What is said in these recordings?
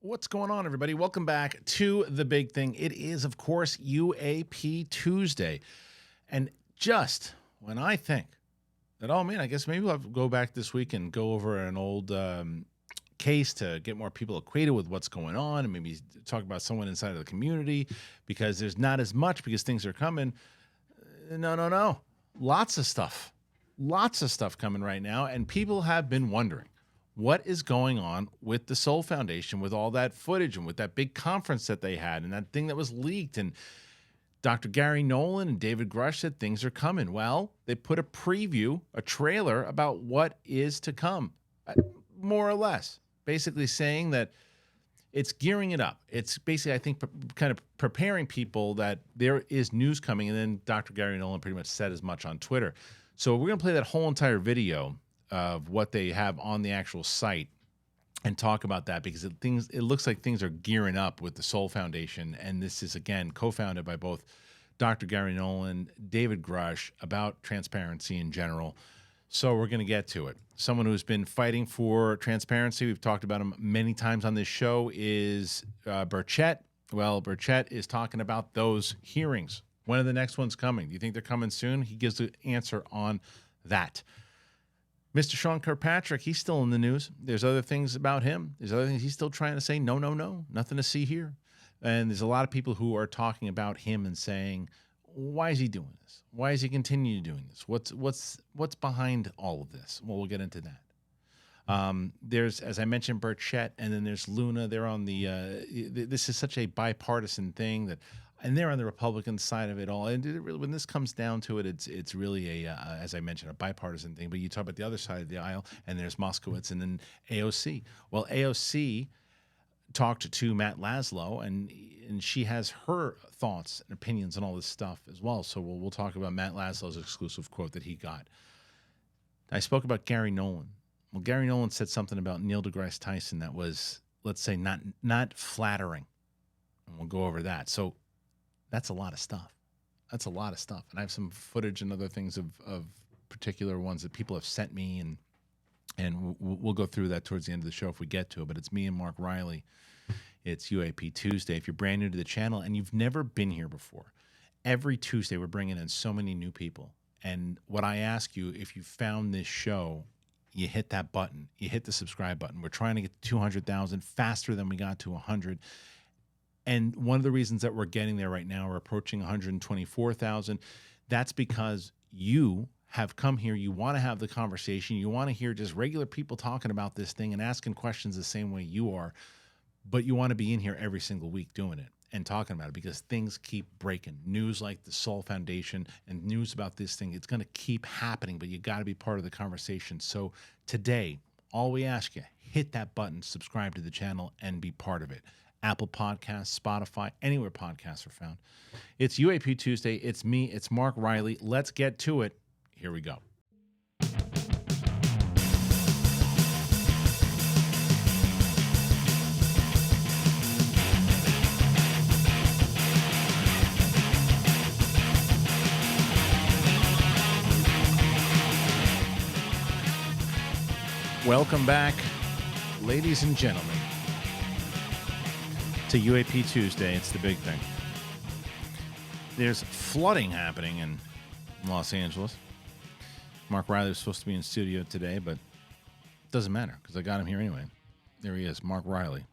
What's going on, everybody? Welcome back to The Big Thing. It is, of course, UAP Tuesday. And just when I think that, oh, man, I guess maybe we'll have to go back this week and go over an old case to get more people acquainted with what's going on and maybe talk about someone inside of the community because there's not as much because things are coming. No. Lots of stuff. Lots of stuff coming right now. And people have been wondering, what is going on with the Soul Foundation, with all that footage and with that big conference that they had and that thing that was leaked? And Dr. Garry Nolan and David Grusch said things are coming. Well, they put a preview, a trailer about what is to come, more or less, basically saying that it's gearing it up. It's basically, I think, kind of preparing people that there is news coming. And then Dr. Garry Nolan pretty much said as much on Twitter. So we're going to play that whole entire video of what they have on the actual site and talk about that because it looks like things are gearing up with the Soul Foundation. And this is, again, co-founded by both Dr. Garry Nolan, David Grusch, about transparency in general. So we're going to get to it. Someone who's been fighting for transparency, we've talked about him many times on this show, is Burchett. Well, Burchett is talking about those hearings. When are the next ones coming? Do you think they're coming soon? He gives the answer on that. Mr. Sean Kirkpatrick, he's still in the news. There's other things about him. There's other things he's still trying to say, no, nothing to see here. And there's a lot of people who are talking about him and saying, why is he doing this? Why is he continuing doing this? What's behind all of this? Well, we'll get into that. There's, as I mentioned, Burchett, and then there's Luna. They're on the, this is such a bipartisan thing that, and they're on the Republican side of it all. And when this comes down to it, it's really as I mentioned, a bipartisan thing. But you talk about the other side of the aisle, and there's Moskowitz and then AOC. Well, AOC talked to Matt Laszlo, and she has her thoughts and opinions on all this stuff as well. So we'll talk about Matt Laszlo's exclusive quote that he got. I spoke about Garry Nolan. Well, Garry Nolan said something about Neil Degrasse Tyson that was, let's say, not flattering. And we'll go over that. So that's a lot of stuff. That's a lot of stuff. And I have some footage and other things of particular ones that people have sent me, and we'll go through that towards the end of the show if we get to it. But it's me and Mark Reilly. It's UAP Tuesday. If you're brand new to the channel and you've never been here before, every Tuesday we're bringing in so many new people. And what I ask you, if you found this show, you hit that button. You hit the subscribe button. We're trying to get to 200,000 faster than we got to 100. And one of the reasons that we're getting there right now, we're approaching 124,000. That's because you have come here. You want to have the conversation. You want to hear just regular people talking about this thing and asking questions the same way you are. But you want to be in here every single week doing it and talking about it because things keep breaking. News like the Soul Foundation and news about this thing, it's going to keep happening, but you got to be part of the conversation. So today, all we ask you, hit that button, subscribe to the channel, and be part of it. Apple Podcasts, Spotify, anywhere podcasts are found. It's UAP Tuesday. It's me. It's Mark Reilly. Let's get to it. Here we go. Welcome back, ladies and gentlemen, to UAP Tuesday. It's the big thing. There's flooding happening in Los Angeles. Mark Reilly was supposed to be in studio today, but it doesn't matter because I got him here anyway. There he is, Mark Reilly.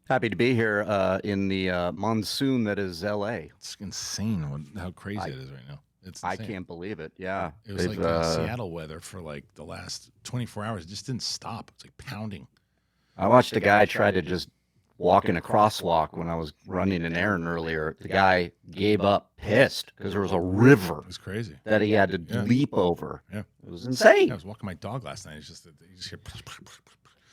Happy to be here in the monsoon that is LA. It's insane how crazy it is right now. It's insane. I can't believe it. Yeah. It was like Seattle weather for like the last 24 hours. It just didn't stop. It's like pounding. I watched a guy try to just walk in a crosswalk when I was running an errand earlier. The guy gave up pissed because there was a river. It was crazy. That he had to leap over. Yeah. It was insane. I was walking my dog last night. You just hear...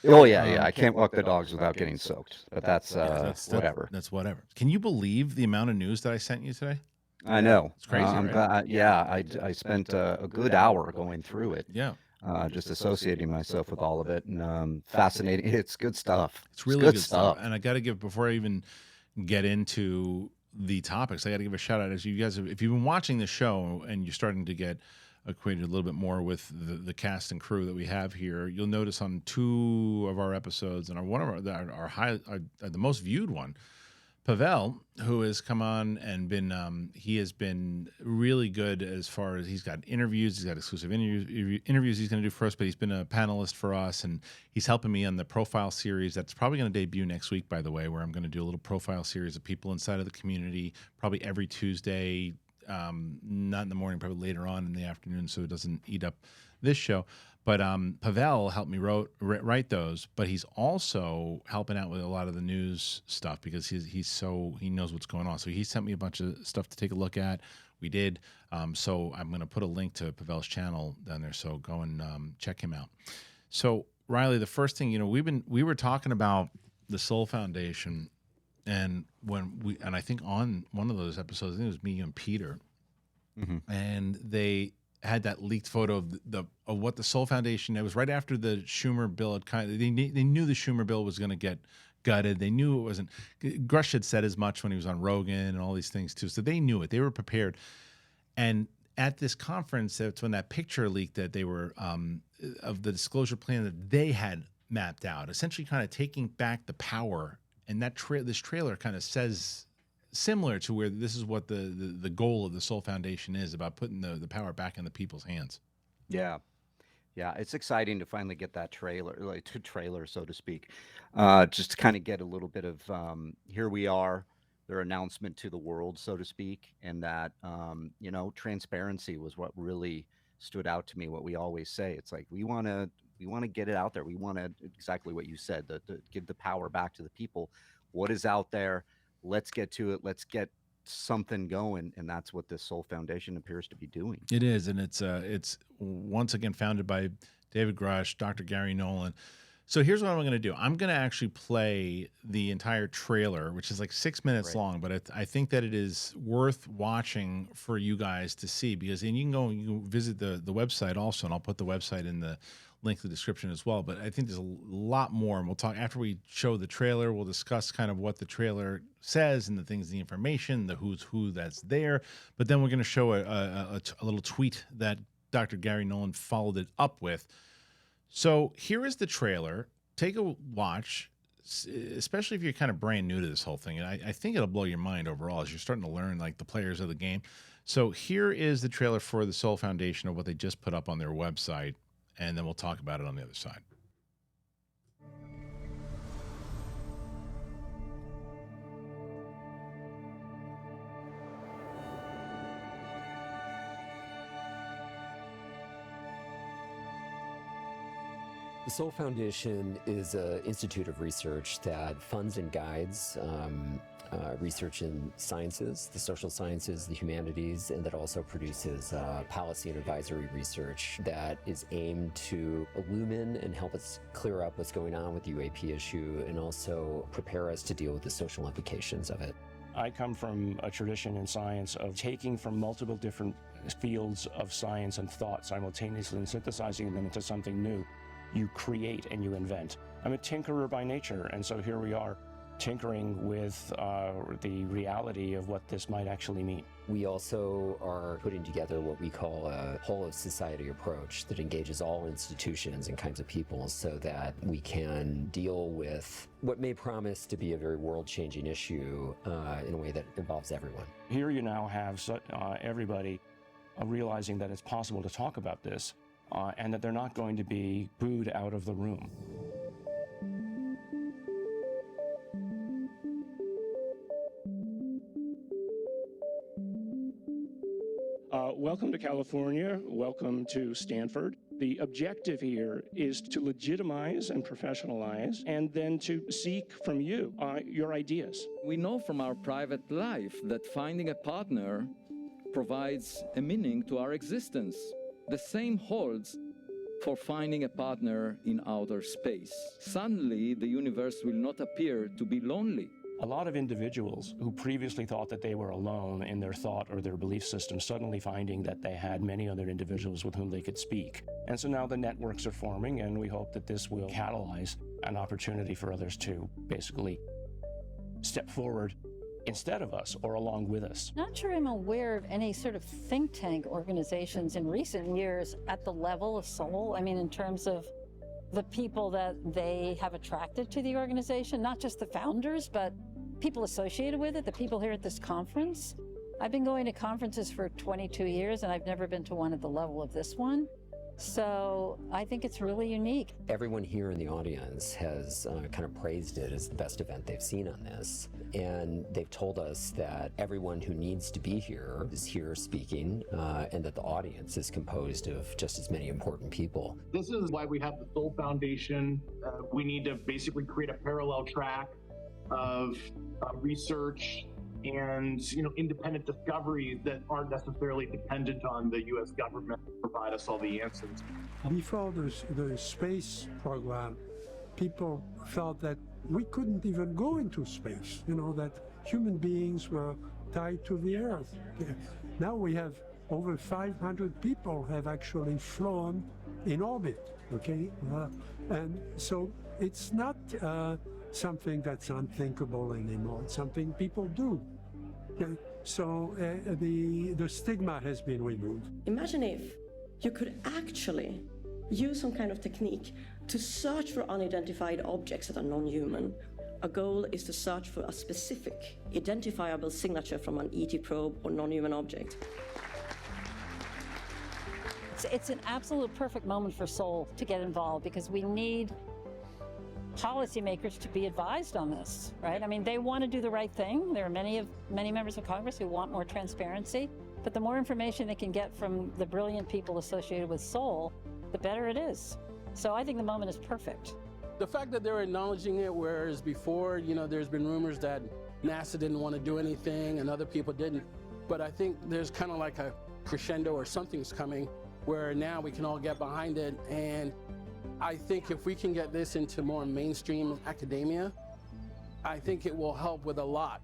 Oh, yeah. I can't walk the dogs without getting soaked. But that's whatever. That's whatever. Can you believe the amount of news that I sent you today? I know. It's crazy, right? I spent a good hour going through it. Yeah. Just associating myself with all of it, and fascinating. It's good stuff. It's really good stuff. And I got to give, before I even get into the topics, I got to give a shout out as you guys, if you've been watching the show and you're starting to get acquainted a little bit more with the cast and crew that we have here. You'll notice on 2 of our episodes, and one of the most viewed one, Pavel, who has come on and been, he has been really good as far as he's got interviews, he's got exclusive interviews he's going to do for us, but he's been a panelist for us, and he's helping me on the profile series that's probably going to debut next week, by the way, where I'm going to do a little profile series of people inside of the community, probably every Tuesday, not in the morning, probably later on in the afternoon, so it doesn't eat up this show. But Pavel helped me write those, but he's also helping out with a lot of the news stuff because he knows what's going on. So he sent me a bunch of stuff to take a look at. We did. So I'm going to put a link to Pavel's channel down there. So go and check him out. So Reilly, the first thing, we were talking about the Soul Foundation, and I think on one of those episodes, I think it was me, you, and Peter, and they had that leaked photo of what the Soul Foundation. It was right after the Schumer bill had they knew the Schumer bill was going to get gutted. They knew it wasn't. Grusch had said as much when he was on Rogan and all these things too. So they knew it. They were prepared. And at this conference, that's when that picture leaked that they were of the disclosure plan that they had mapped out, essentially kind of taking back the power. And that this trailer kind of says similar to where this is what the goal of the Soul Foundation is, about putting the power back in the people's hands. Yeah. It's exciting to finally get that trailer, so to speak, just to kind of get a little bit of here we are, their announcement to the world, so to speak, and that transparency was what really stood out to me. What we always say, it's like we want to get it out there. We want to, exactly what you said, to give the power back to the people. What is out there? Let's get to it. Let's get something going, and that's what this Soul Foundation appears to be doing. It is, and it's once again founded by David Grusch, Dr. Garry Nolan. So here's what I'm going to do. I'm going to actually play the entire trailer, which is like 6 minutes long, but I think that it is worth watching for you guys to see, because then you can visit the website also, and I'll put the website in the link to the description as well. But I think there's a lot more, and we'll talk after we show the trailer. We'll discuss kind of what the trailer says and the things, the information, the who's who that's there. But then we're going to show a little tweet that Dr. Garry Nolan followed it up with. So here is the trailer. Take a watch, especially if you're kind of brand new to this whole thing. And I think it'll blow your mind overall as you're starting to learn like the players of the game. So here is the trailer for the Soul Foundation of what they just put up on their website, and then we'll talk about it on the other side. The Soul Foundation is an institute of research that funds and guides research in sciences, the social sciences, the humanities, and that also produces policy and advisory research that is aimed to illumine and help us clear up what's going on with the UAP issue, and also prepare us to deal with the social implications of it. I come from a tradition in science of taking from multiple different fields of science and thought simultaneously and synthesizing them into something new. You create and you invent. I'm a tinkerer by nature, and so here we are tinkering with the reality of what this might actually mean. We also are putting together what we call a whole of society approach that engages all institutions and kinds of people so that we can deal with what may promise to be a very world-changing issue in a way that involves everyone. Here you now have everybody realizing that it's possible to talk about this and that they're not going to be booed out of the room. Welcome to California. Welcome to Stanford. The objective here is to legitimize and professionalize, and then to seek from you your ideas. We know from our private life that finding a partner provides a meaning to our existence. The same holds for finding a partner in outer space. Suddenly, the universe will not appear to be lonely. A lot of individuals who previously thought that they were alone in their thought or their belief system suddenly finding that they had many other individuals with whom they could speak. And so now the networks are forming, and we hope that this will catalyze an opportunity for others to basically step forward instead of us or along with us. Not sure I'm aware of any sort of think tank organizations in recent years at the level of Soul. I mean, in terms of the people that they have attracted to the organization, not just the founders, but people associated with it, the people here at this conference. I've been going to conferences for 22 years, and I've never been to one at the level of this one. So I think it's really unique. Everyone here in the audience has kind of praised it as the best event they've seen on this. And they've told us that everyone who needs to be here is here speaking, and that the audience is composed of just as many important people. This is why we have the Soul Foundation. We need to basically create a parallel track of research and independent discoveries that aren't necessarily dependent on the U.S. government to provide us all the answers. Before the space program, people felt that we couldn't even go into space, that human beings were tied to the Earth. Now we have over 500 people have actually flown in orbit, okay? And so it's not something that's unthinkable anymore. It's something people do. Okay? So the stigma has been removed. Imagine if you could actually use some kind of technique to search for unidentified objects that are non-human. A goal is to search for a specific identifiable signature from an ET probe or non-human object. It's an absolute perfect moment for Soul to get involved, because we need policymakers to be advised on this, right? I mean, they want to do the right thing. There are many members of Congress who want more transparency, but the more information they can get from the brilliant people associated with Soul, the better it is. So I think the moment is perfect. The fact that they're acknowledging it, whereas before, there's been rumors that NASA didn't want to do anything and other people didn't. But I think there's kind of like a crescendo, or something's coming, where now we can all get behind it. And I think if we can get this into more mainstream academia, I think it will help with a lot.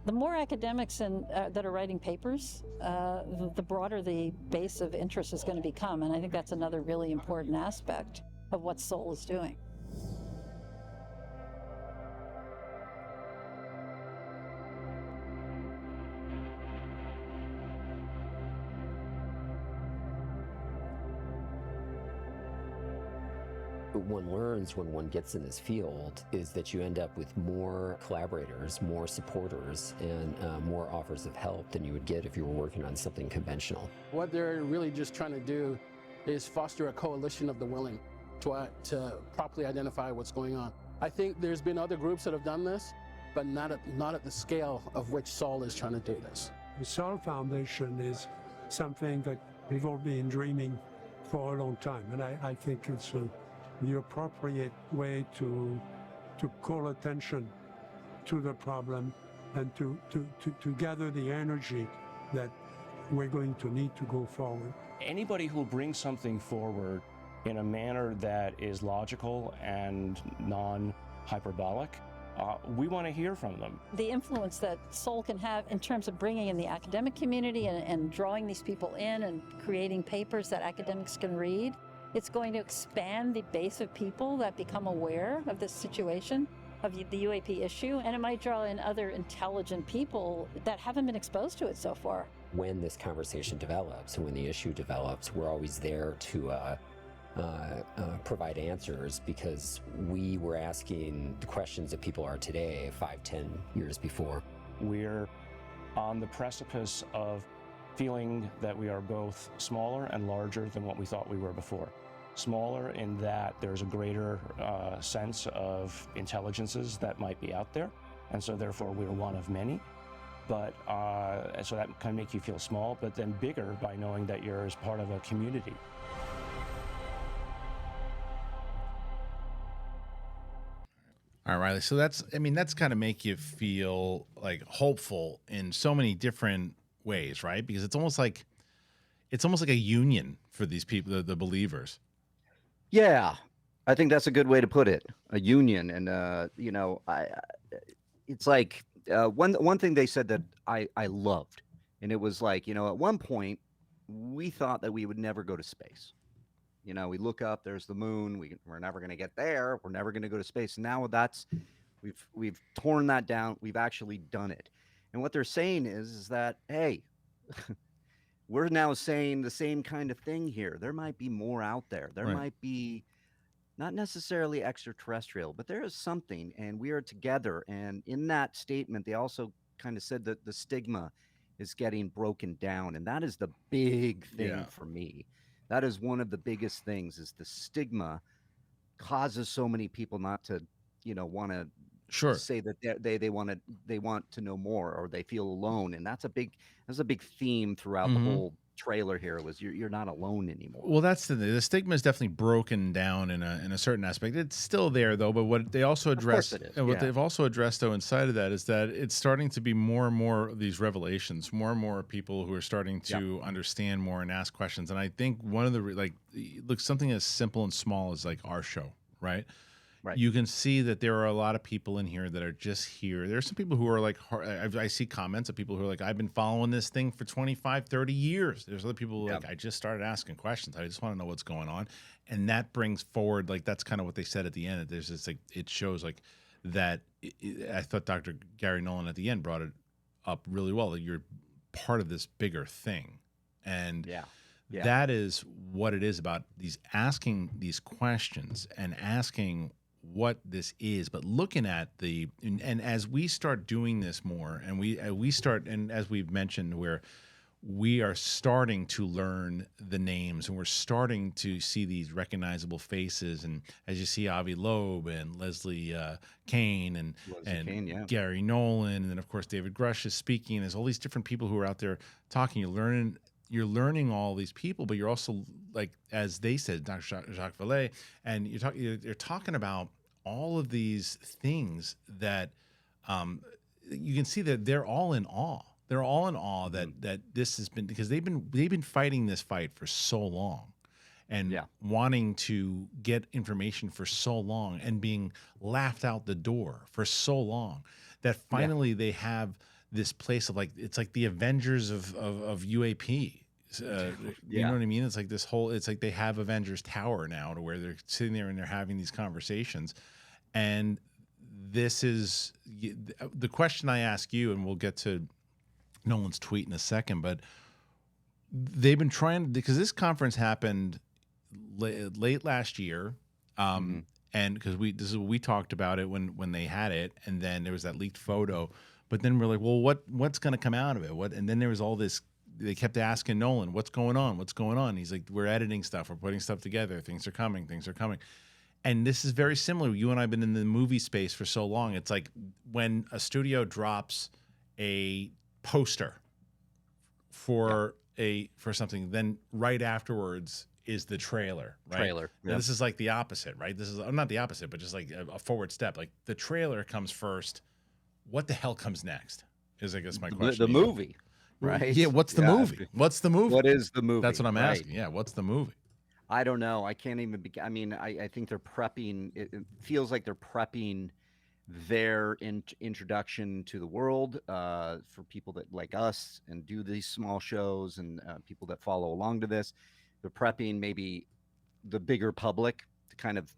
The more academics that are writing papers, the broader the base of interest is going to become. And I think that's another really important aspect of what Soul is doing. What one learns when one gets in this field is that you end up with more collaborators, more supporters, and more offers of help than you would get if you were working on something conventional. What they're really just trying to do is foster a coalition of the willing to properly identify what's going on. I think there's been other groups that have done this, but not at the scale of which Soul is trying to do this. The Soul Foundation is something that we've all been dreaming for a long time, and I think it's the appropriate way to call attention to the problem and to gather the energy that we're going to need to go forward. Anybody who will bring something forward in a manner that is logical and non-hyperbolic, we want to hear from them. The influence that Soul can have in terms of bringing in the academic community and drawing these people in and creating papers that academics can read, it's going to expand the base of people that become aware of this situation, of the UAP issue, and it might draw in other intelligent people that haven't been exposed to it so far. When this conversation develops and when the issue develops, we're always there to provide answers, because we were asking the questions that people are today 5-10 years before. We're on the precipice of feeling that we are both smaller and larger than what we thought we were before. Smaller in that there's a greater sense of intelligences that might be out there, and so therefore we're one of many. But so that can make you feel small, but then bigger by knowing that you're as part of a community. All right, Reilly. So that's kind of make you feel like hopeful in so many different ways, right? Because it's almost like a union for these people, the believers. Yeah, I think that's a good way to put it. A union, and it's like one thing they said that I loved, and it was like, at one point we thought that we would never go to space. We look up, there's the moon. We're never going to get there. We're never going to go to space. Now we've torn that down. We've actually done it. And what they're saying is that, hey, we're now saying the same kind of thing here. There might be more out there. There Right. might be not necessarily extraterrestrial, but there is something, and we are together. And in that statement, they also kind of said that the stigma is getting broken down, and that is the big thing Yeah. for me. That is one of the biggest things, is the stigma causes so many people not to, want to Sure. say that they want to know more, or they feel alone. And that's a big theme throughout the whole trailer here, was you're not alone anymore. Well, that's the stigma is definitely broken down in a certain aspect. It's still there though, but what they also address, it is, and what yeah. they've also addressed though inside of that, is that it's starting to be more and more of these revelations, more and more people who are starting to understand more and ask questions. And I think one of the look, something as simple and small as like our show, right? Right. You can see that there are a lot of people in here that are just here. There's some people who are like, I see comments of people who are like, I've been following this thing for 25, 30 years. There's other people who are like, I just started asking questions. I just want to know what's going on. And that brings forward, like, that's kind of what they said at the end. There's this, like, it shows like that. I thought Dr. Garry Nolan at the end brought it up really well, that you're part of this bigger thing. And that is what it is about, these asking these questions and asking what this is, but looking at and as we start doing this more, and we start, and as we've mentioned, where we are starting to learn the names, and we're starting to see these recognizable faces, and as you see Avi Loeb and Leslie Kane and Kane, Garry Nolan, and then of course David Grusch is speaking. There's all these different people who are out there talking. You're learning all these people, but you're also, like, as they said, Dr. Jacques Vallée, and you're talking about all of these things that you can see that they're all in awe. They're all in awe that this has been, because they've been fighting this fight for so long, and wanting to get information for so long, and being laughed out the door for so long, that finally they have this place of, like, it's like the Avengers of UAP. You know what I mean? It's like this whole, it's like they have Avengers Tower now, to where they're sitting there and they're having these conversations. And this is the question I ask you, and we'll get to Nolan's tweet in a second, but they've been trying, because this conference happened late last year. And because this is what we talked about it when they had it, and then there was that leaked photo. But then we're like, well, what's going to come out of it? And then there was all this. They kept asking Nolan, "What's going on? What's going on?" He's like, "We're editing stuff. We're putting stuff together. Things are coming. Things are coming." And this is very similar. You and I have been in the movie space for so long. It's like when a studio drops a poster for something, then right afterwards is the trailer, right? Now, this is like the opposite, right? This is not the opposite, but just like a forward step. Like, the trailer comes first. What the hell comes next? Is, I guess, my question. The movie, right? Yeah. What's the movie? What's the movie? What is the movie? That's what I'm asking. Yeah. What's the movie? I don't know. I can't even I mean, I think they're prepping. It feels like they're prepping their introduction to the world for people that, like us, and do these small shows, and people that follow along to this. They're prepping maybe the bigger public to kind of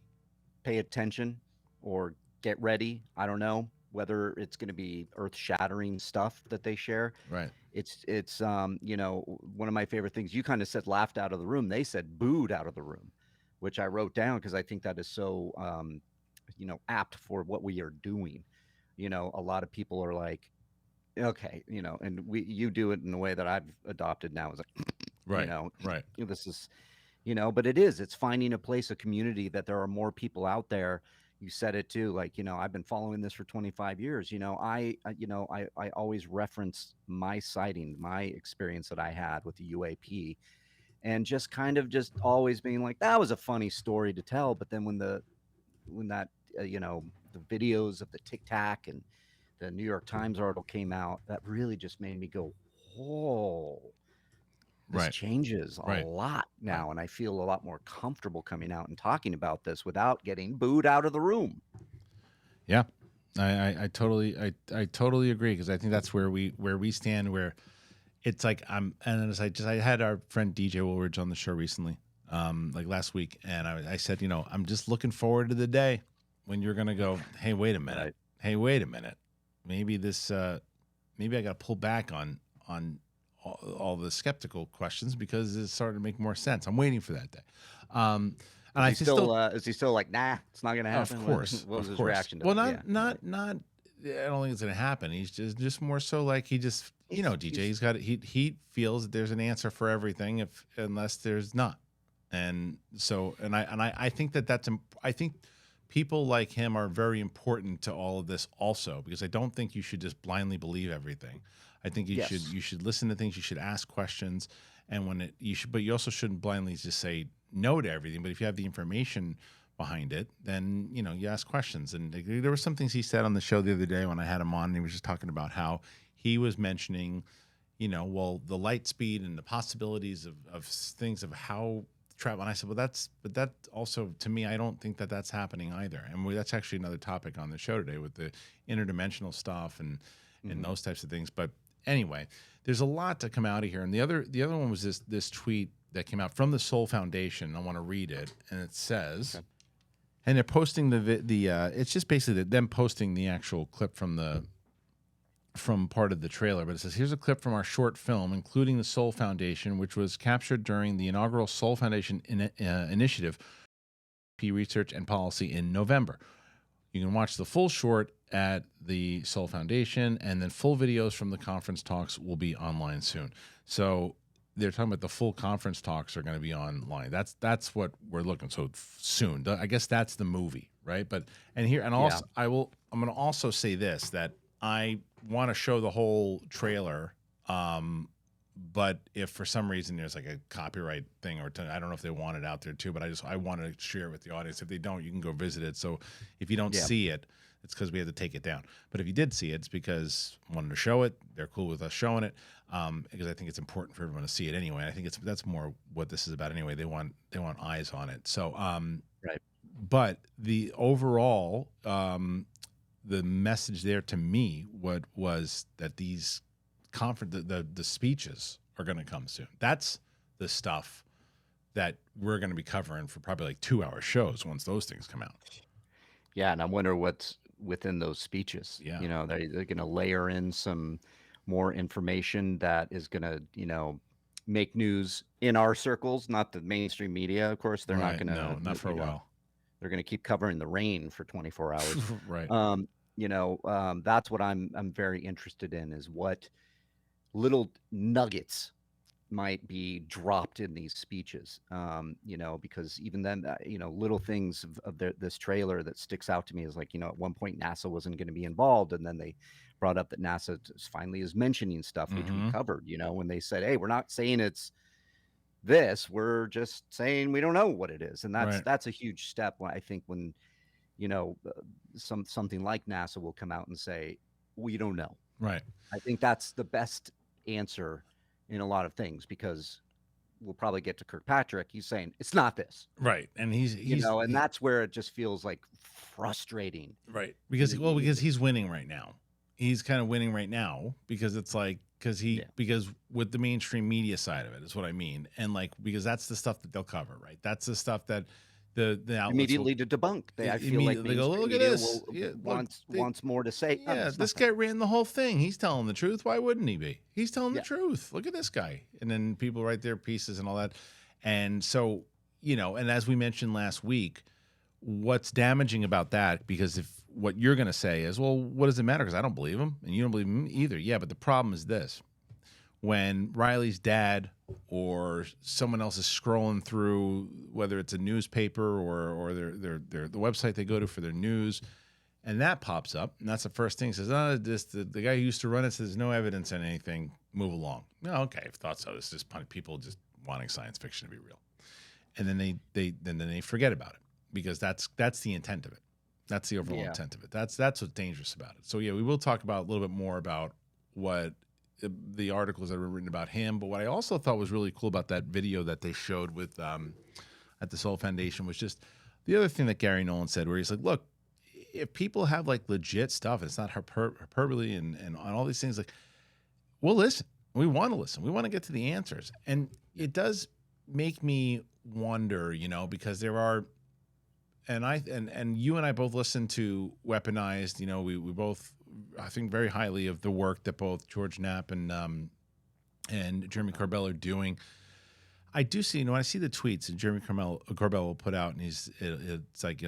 pay attention or get ready. I don't know whether it's going to be earth-shattering stuff that they share. Right. It's one of my favorite things. You kind of said laughed out of the room. They said booed out of the room, which I wrote down because I think that is so apt for what we are doing. A lot of people are like, okay, and you do it in a way that I've adopted now. Is like, right. This is, but it's finding a place, a community, that there are more people out there. You said it too, like, I've been following this for 25 years. I always reference my sighting, my experience that I had with the UAP, and just kind of just always being like, that was a funny story to tell. But then when that the videos of the Tic Tac and the New York Times article came out, that really just made me go, whoa. This changes a lot now, and I feel a lot more comfortable coming out and talking about this without getting booed out of the room. Yeah, I totally agree, because I think that's where we stand. Where it's like I had our friend DJ Woolridge on the show recently, like last week, and I said, I'm just looking forward to the day when you're gonna go, hey, wait a minute, maybe this maybe I got to pull back on all the skeptical questions because it's starting to make more sense. I'm waiting for that day. And is he still like, nah, it's not going to happen? Of course. What was his course. reaction to well, it? not. I don't think it's going to happen. He's just more so like he just, DJ. He feels that there's an answer for everything unless there's not. And so, I think I think people like him are very important to all of this also, because I don't think you should just blindly believe everything. I think you should listen to things. You should ask questions, and but you also shouldn't blindly just say no to everything. But if you have the information behind it, then you ask questions. And there were some things he said on the show the other day when I had him on, and he was just talking about how he was mentioning, the light speed and the possibilities of things of how travel. And I said, but that also, to me, I don't think that that's happening either. And that's actually another topic on the show today with the interdimensional stuff and those types of things. But anyway, there's a lot to come out of here. And the other one was this tweet that came out from the Soul Foundation. I want to read it, and it says, and they're posting it's just basically them posting the actual clip from part of the trailer, but it says, here's a clip from our short film, including the Soul Foundation, which was captured during the inaugural Soul Foundation initiative, Research and Policy in November. You can watch the full short at the Soul Foundation, and then full videos from the conference talks will be online soon. So they're talking about the full conference talks are going to be online. That's what we're looking. So soon, I guess that's the movie, right? I'm going to also say this, that I want to show the whole trailer, but if for some reason there's like a copyright thing I don't know if they want it out there too, but I want to share it with the audience. If they don't, you can go visit it. So if you don't see it, it's because we had to take it down. But if you did see it, it's because I wanted to show it. They're cool with us showing it, because I think it's important for everyone to see it anyway. I think that's more what this is about anyway. They want eyes on it. So right. But the overall the message there to me was that these the speeches are going to come soon. That's the stuff that we're going to be covering for probably like 2-hour shows once those things come out. Yeah, and I wonder what's within those speeches. Yeah. They're going to layer in some more information that is going to, make news in our circles, not the mainstream media. Of course, they're not going to. No, not for a while. They're going to keep covering the rain for 24 hours. Right. That's what I'm very interested in, is what little nuggets might be dropped in these speeches, because even then, little things of this trailer that sticks out to me is like, at one point NASA wasn't going to be involved, and then they brought up that NASA finally is mentioning stuff, which we covered, when they said, hey, we're not saying it's this, we're just saying we don't know what it is. And that's a huge step, I think, when something like NASA will come out and say, we don't know. Right. I think that's the best answer in a lot of things, because we'll probably get to Kirkpatrick. He's saying it's not this. Right. And he's and that's where it just feels like frustrating. Right. Because he's winning right now. He's kind of winning right now because it's like, because with the mainstream media side of it is what I mean. And like, because that's the stuff that they'll cover, right? That's the stuff that the immediately to debunk. I feel like they go, look at this. Wants more to say. Yeah, this guy ran the whole thing. He's telling the truth. Why wouldn't he be? He's telling the truth. Look at this guy. And then people write their pieces and all that. And so, and as we mentioned last week, what's damaging about that, because if what you're going to say is, well, what does it matter? Because I don't believe him and you don't believe him either. Yeah, but the problem is this. When Reilly's dad or someone else is scrolling through, whether it's a newspaper or the website they go to for their news, and that pops up, and that's the first thing. He says, the guy who used to run it says no evidence on anything, move along. No, okay, I thought so. It's just people just wanting science fiction to be real. And then they forget about it, because that's the intent of it. That's the overall intent of it. That's what's dangerous about it. So yeah, we will talk about a little bit more about what the articles that were written about him. But what I also thought was really cool about that video that they showed with at the Soul Foundation was just the other thing that Garry Nolan said, where he's like, look, if people have like legit stuff, it's not hyperbole and all these things, like, we'll listen. We want to listen. We want to get to the answers. And it does make me wonder, because there are, and you and I both listen to Weaponized, we both I think very highly of the work that both George Knapp and Jeremy Corbell are doing. I do see, when I see the tweets that Jeremy Corbell will put out, and it's like,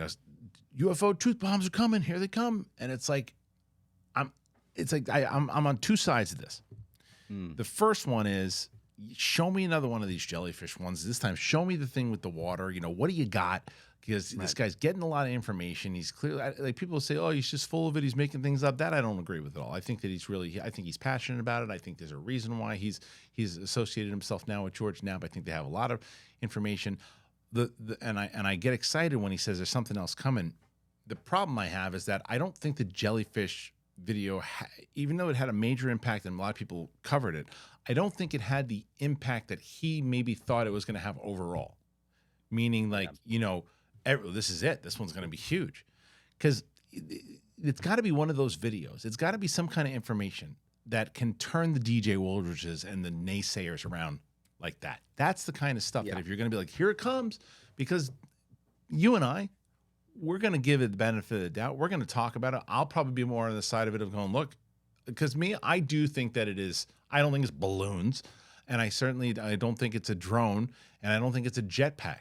UFO truth bombs are coming, here they come, and it's like, I'm on two sides of this. The first one is, show me another one of these jellyfish ones. This time, show me the thing with the water. What do you got? Because this guy's getting a lot of information. He's clearly, like, people say, oh, he's just full of it. He's making things up. That I don't agree with at all. I think that I think he's passionate about it. I think there's a reason why he's associated himself now with George Knapp. I think they have a lot of information. And I get excited when he says there's something else coming. The problem I have is that I don't think the jellyfish video, even though it had a major impact and a lot of people covered it, I don't think it had the impact that he maybe thought it was going to have overall. Meaning, like, this is it. This one's going to be huge. Because it's got to be one of those videos. It's got to be some kind of information that can turn the DJ Woolridges and the naysayers around like that. That's the kind of stuff that if you're going to be like, here it comes, because you and I, we're going to give it the benefit of the doubt. We're going to talk about it. I'll probably be more on the side of it of going, look, because I do think that it is, I don't think it's balloons, and I don't think it's a drone, and I don't think it's a jetpack.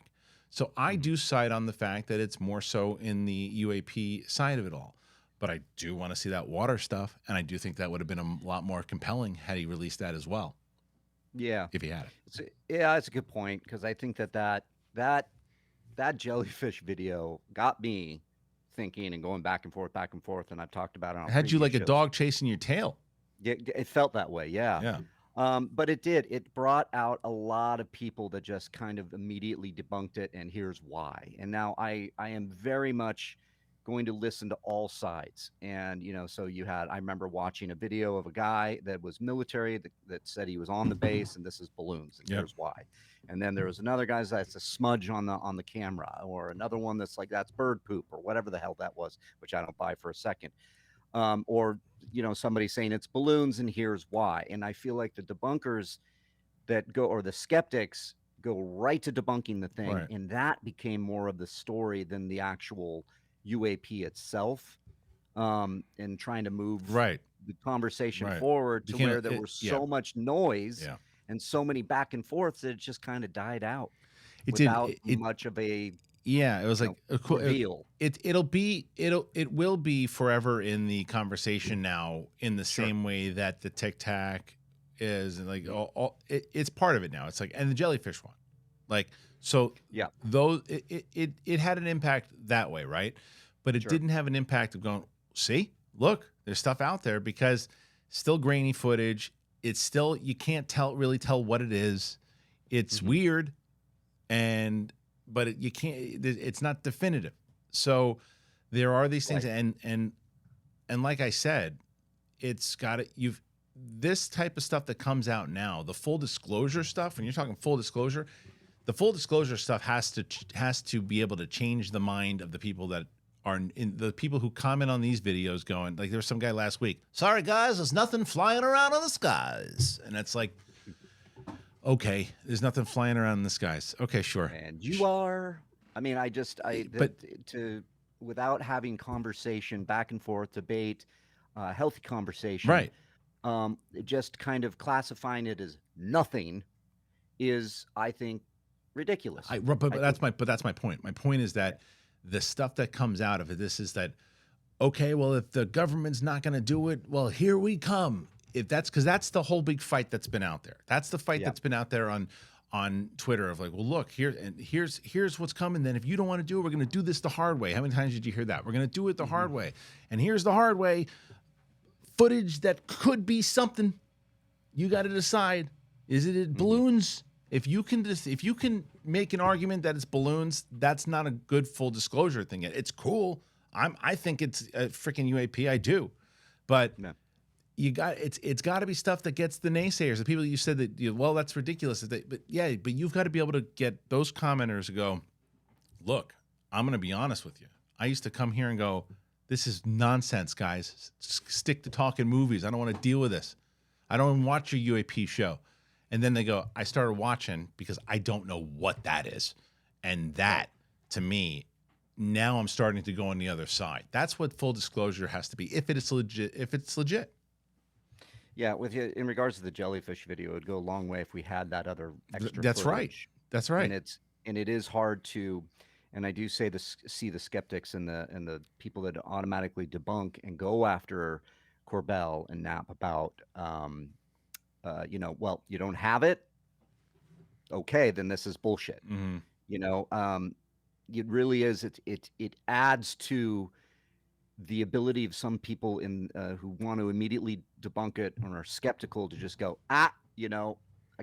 So I do side on the fact that it's more so in the UAP side of it all. But I do want to see that water stuff, and I do think that would have been a lot more compelling had he released that as well. Yeah. If he had it. It's a good point, because I think that jellyfish video got me thinking and going back and forth, and I've talked about it on had you like shows. A dog chasing your tail. Yeah, it felt that way, yeah. But it brought out a lot of people that just kind of immediately debunked it, and here's why. And now I am very much going to listen to all sides. And, so I remember watching a video of a guy that was military that said he was on the base and this is balloons, and here's why. And then there was another guy that's a smudge on the camera, or another one that's like, that's bird poop, or whatever the hell that was, which I don't buy for a second. Or somebody saying it's balloons and here's why. And I feel like the debunkers or the skeptics go right to debunking the thing. Right. And that became more of the story than the actual UAP itself, and trying to move the conversation forward to where there was so much noise and so many back and forths that it just kind of died out without much of a it was like a reveal. It will be forever in the conversation now, in the same way that the Tic Tac is, and like it's part of it now. It's like, and the jellyfish one, like, so those it had an impact that way, right? But it didn't have an impact of going, see, look, there's stuff out there, because still grainy footage. It's still, you can't really tell what it is. It's weird, but you can't. It's not definitive. So there are these things, and like I said, it's got it. This type of stuff that comes out now, the full disclosure stuff. When you're talking full disclosure, the full disclosure stuff has to be able to change the mind of the people that are in the people who comment on these videos, going like, there was some guy last week, sorry guys, there's nothing flying around in the skies, and it's like, okay, there's nothing flying around in the skies. Okay, sure. And you are. I mean, without having conversation, back and forth, debate, healthy conversation, right? Just kind of classifying it as nothing is, I think, ridiculous. That's my point. My point is that the stuff that comes out of it, this is that, okay, well, if the government's not going to do it, well, here we come. If that's, because that's the whole big fight that's been out there. That's the fight that's been out there on Twitter of like, well, look, here's what's coming. Then if you don't want to do it, we're going to do this the hard way. How many times did you hear that? We're going to do it the hard way. And here's the hard way. Footage that could be something. You got to decide. Is it balloons? If you can make an argument that it's balloons, that's not a good full disclosure thing yet. It's cool. I think it's a freaking UAP. I do, but it's got to be stuff that gets the naysayers, the people you said that, well, that's ridiculous. But you've got to be able to get those commenters to go, look, I'm going to be honest with you. I used to come here and go, this is nonsense, guys. Stick to talking movies. I don't want to deal with this. I don't even watch your UAP show. And then they go, I started watching because I don't know what that is. And that, to me, now I'm starting to go on the other side. That's what full disclosure has to be. If it's legit. Yeah, with you in regards to the jellyfish video, it would go a long way if we had that other extra. That's right. footage. That's right. And it is hard to, and I do see the skeptics and the people that automatically debunk and go after Corbell and Knapp about, well, you don't have it. Okay, then this is bullshit. Mm-hmm. It really is. It adds to the ability of some people who want to immediately debunk it or are skeptical to just go, I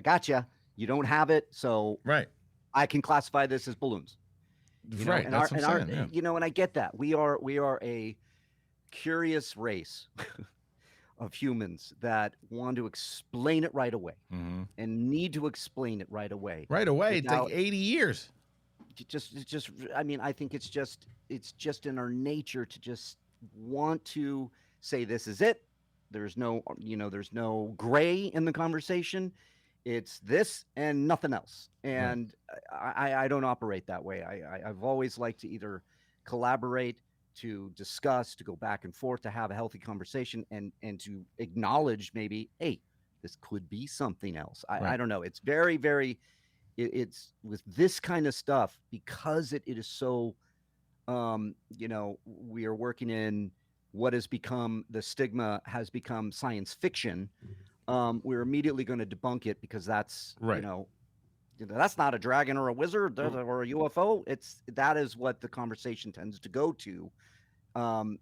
gotcha. You don't have it, so right. I can classify this as balloons. Right. That's what I'm saying. Yeah. And I get that. We are a curious race of humans that want to explain it right away and need to explain it right away. Right away. It's like 80 years. I think it's just in our nature to just want to say this is it. There's no gray in the conversation. It's this and nothing else. And I don't operate that way. I've always liked to either collaborate, to discuss, to go back and forth, to have a healthy conversation and to acknowledge maybe, hey, this could be something else. I don't know. It's very, very, it's with this kind of stuff, because it is so, we are working in what has become, the stigma has become science fiction. We're immediately going to debunk it because that's, that's not a dragon or a wizard or a UFO. That is what the conversation tends to go to. And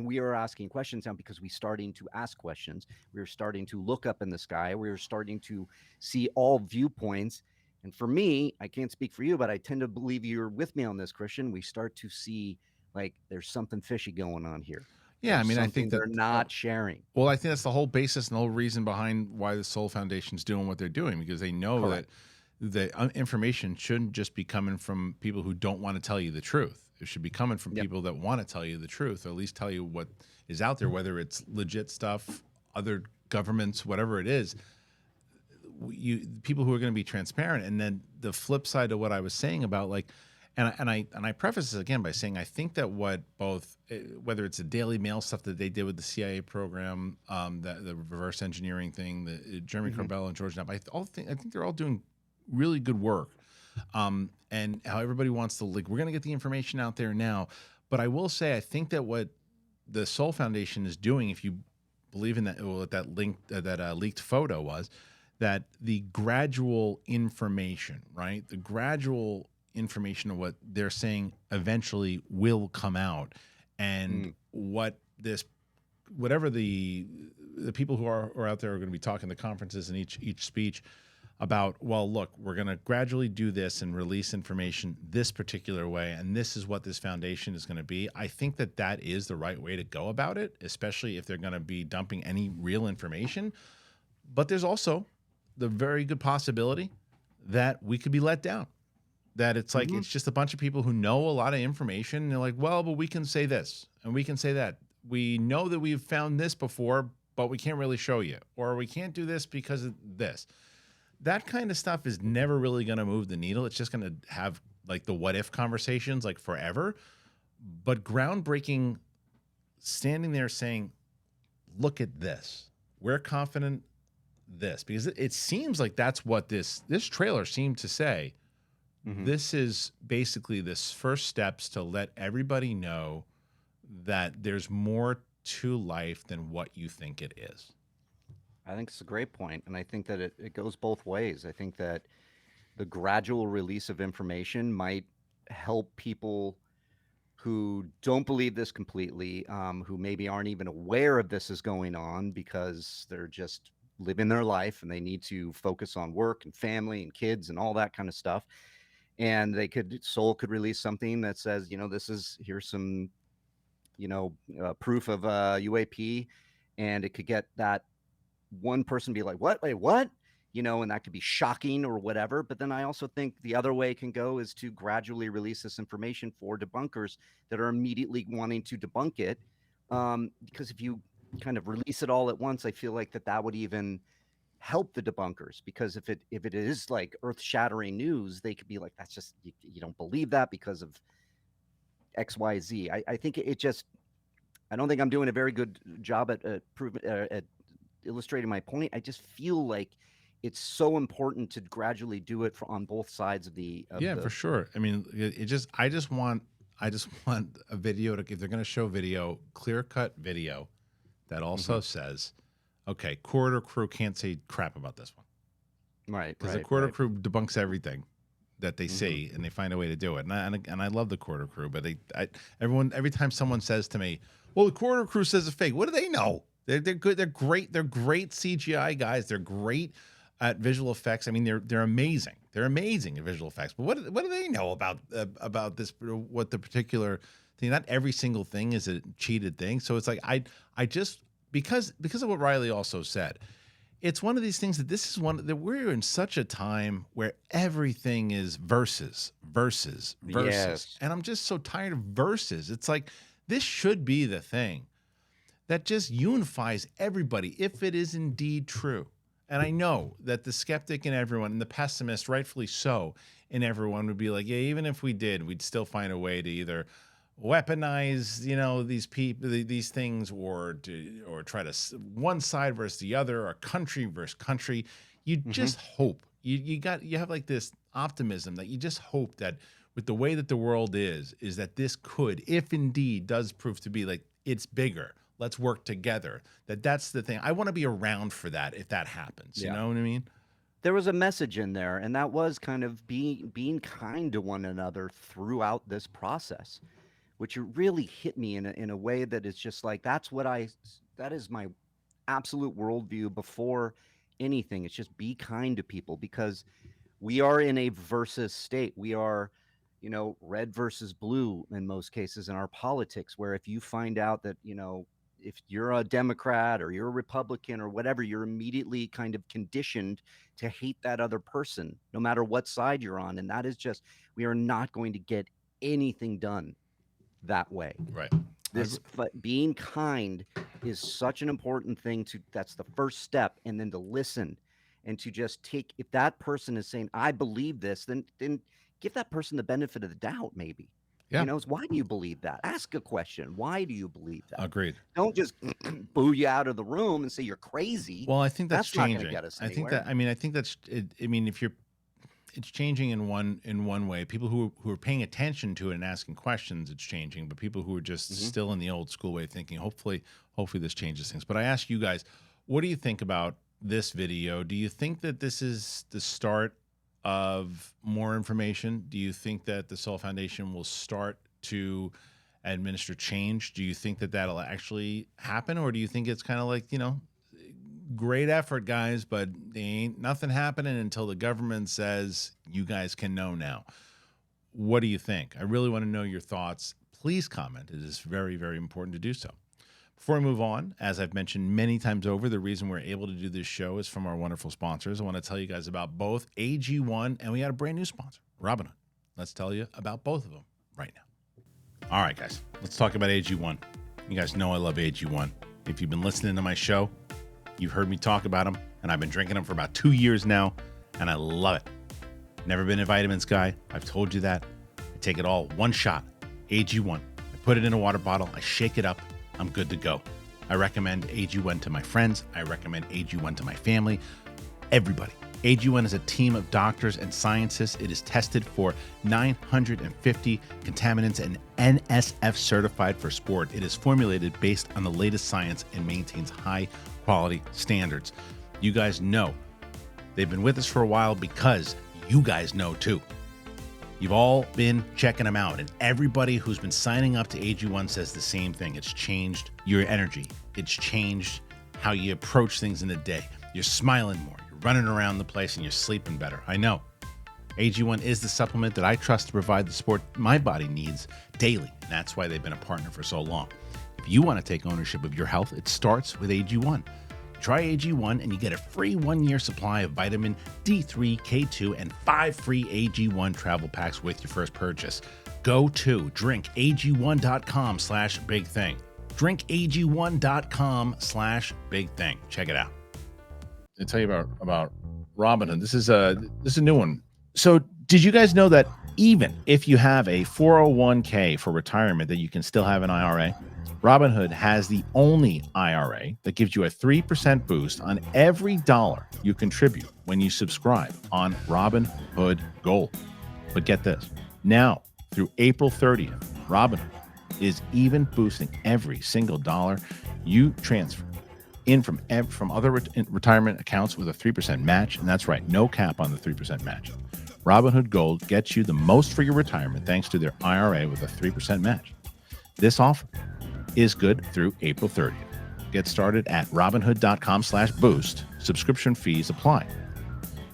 we are asking questions now because we're starting to ask questions. We're starting to look up in the sky. We're starting to see all viewpoints. And for me, I can't speak for you, but I tend to believe you're with me on this, Kristian. We start to see like there's something fishy going on here. Yeah, There's I think that they're not sharing. Well, I think that's the whole basis and the whole reason behind why the Soul Foundation's doing what they're doing, because they know that the information shouldn't just be coming from people who don't want to tell you the truth. It should be coming from people that want to tell you the truth, or at least tell you what is out there, whether it's legit stuff, other governments, whatever it is. People who are going to be transparent. And then the flip side of what I was saying about and I preface this again by saying I think that what both, whether it's the Daily Mail stuff that they did with the CIA program, the reverse engineering thing, the Jeremy Corbell and George Knapp, I think they're all doing really good work. And how everybody wants to we're going to get the information out there now. But I will say, I think that what the Soul Foundation is doing, if you believe in that, that leaked photo was, that the gradual information, right? The gradual information of what they're saying eventually will come out, and whatever the people who are out there are going to be talking the conferences and each speech about, well, look, we're going to gradually do this and release information this particular way, and this is what this foundation is going to be. I think that is the right way to go about it, especially if they're going to be dumping any real information. But there's also the very good possibility that we could be let down. That it's like it's just a bunch of people who know a lot of information, and they're like, well, but we can say this and we can say that. We know that we've found this before, but we can't really show you, or we can't do this because of this. That kind of stuff is never really going to move the needle. It's just going to have like the what if conversations like forever. But groundbreaking, standing there saying, look at this. We're confident this, because it seems like that's what this trailer seemed to say. This is basically this first steps to let everybody know that there's more to life than what you think it is. I think it's a great point, and I think that it goes both ways. I think that the gradual release of information might help people who don't believe this completely, who maybe aren't even aware of this is going on because they're just living their life and they need to focus on work and family and kids and all that kind of stuff. And Soul could release something that says, here's some, proof of UAP, and it could get that one person be like, what? Wait, what? And that could be shocking or whatever. But then I also think the other way it can go is to gradually release this information for debunkers that are immediately wanting to debunk it. Because if you kind of release it all at once, I feel like that would even help the debunkers, because if it is like earth-shattering news, they could be like, that's just, you don't believe that because of XYZ. I think it just, I don't think I'm doing a very good job at illustrating my point. I just feel like it's so important to gradually do it on both sides of the. For sure. I mean, I just want a video if they're going to show video, clear cut video that also says, okay, Corridor Crew can't say crap about this one. Right. Because the Corridor Crew debunks everything that they see, and they find a way to do it. And I love the Corridor Crew, but every time someone says to me, well, the Corridor Crew says it's fake, what do they know? They're good. They're great. They're great CGI guys. They're great at visual effects. I mean, they're amazing. They're amazing at visual effects. But what do they know about this? What the particular thing? Not every single thing is a cheated thing. So it's like I just because of what Reilly also said, it's one of these things that we're in such a time where everything is versus, Yes. and I'm just so tired of versus. It's like this should be the thing that just unifies everybody if it is indeed true. And I know that the skeptic in everyone and the pessimist, rightfully so, in everyone would be like, yeah, even if we did, we'd still find a way to either weaponize, these people, these things, or try to one side versus the other, or country versus country. You just hope you have like this optimism that you just hope that with the way that the world is that this could, if indeed does prove to be like it's bigger. Let's work together. That's the thing. I want to be around for that if that happens. You know what I mean? There was a message in there, and that was kind of being kind to one another throughout this process, which really hit me in a way that is just like, that is my absolute worldview before anything. It's just be kind to people, because we are in a versus state. We are, red versus blue in most cases in our politics, where if you find out that, if you're a Democrat or you're a Republican or whatever, you're immediately kind of conditioned to hate that other person, no matter what side you're on. And that is just, we are not going to get anything done that way. Right. But being kind is such an important thing that's the first step. And then to listen and to just take, if that person is saying, I believe this, then give that person the benefit of the doubt, maybe. Yeah. Why do you believe that? Ask a question. Why do you believe that? Agreed. Don't just boo you out of the room and say you're crazy. Well, I think that's changing. Not going to get us anywhere. I think that's it. I mean, it's changing in one way. People who are paying attention to it and asking questions, it's changing. But people who are just still in the old school way of thinking, hopefully this changes things. But I ask you guys, what do you think about this video? Do you think that this is the start of more information? Do you think that the Soul Foundation will start to administer change? Do you think that that'll actually happen? Or do you think it's kind of like, great effort, guys, but there ain't nothing happening until the government says you guys can know now? What do you think? I really want to know your thoughts. Please comment. It is very, very important to do so. Before I move on, as I've mentioned many times over, the reason we're able to do this show is from our wonderful sponsors. I want to tell you guys about both AG1, and we got a brand new sponsor, Robinhood. Let's tell you about both of them right now. All right, guys, let's talk about AG1. You guys know I love AG1. If you've been listening to my show, you've heard me talk about them, and I've been drinking them for about 2 years now, and I love it. Never been a vitamins guy. I've told you that. I take it all one shot, AG1. I put it in a water bottle. I shake it up. I'm good to go. I recommend AG1 to my friends. I recommend AG1 to my family. Everybody. AG1 is a team of doctors and scientists. It is tested for 950 contaminants and NSF certified for sport. It is formulated based on the latest science and maintains high quality standards. You guys know they've been with us for a while because you guys know too. You've all been checking them out, and everybody who's been signing up to AG1 says the same thing. It's changed your energy. It's changed how you approach things in the day. You're smiling more. You're running around the place, and you're sleeping better. I know. AG1 is the supplement that I trust to provide the support my body needs daily, and that's why they've been a partner for so long. If you want to take ownership of your health, it starts with AG1. Try AG1 and you get a free 1-year supply of vitamin D3, K2, and 5 free AG1 travel packs with your first purchase. Go to drinkag1.com/bigthing. drinkag1.com/bigthing. Check it out. I'll tell you about Robinhood. This is a new one. So Did you guys know that even if you have a 401k for retirement, that you can still have an IRA? Robinhood has the only IRA that gives you a 3% boost on every dollar you contribute when you subscribe on Robinhood Gold. But get this, now through April 30th, Robinhood is even boosting every single dollar you transfer in from other retirement accounts with a 3% match. And that's right, no cap on the 3% match. Robinhood Gold gets you the most for your retirement thanks to their IRA with a 3% match. This offer is good through April 30th. Get started at robinhood.com/boost. Subscription fees apply.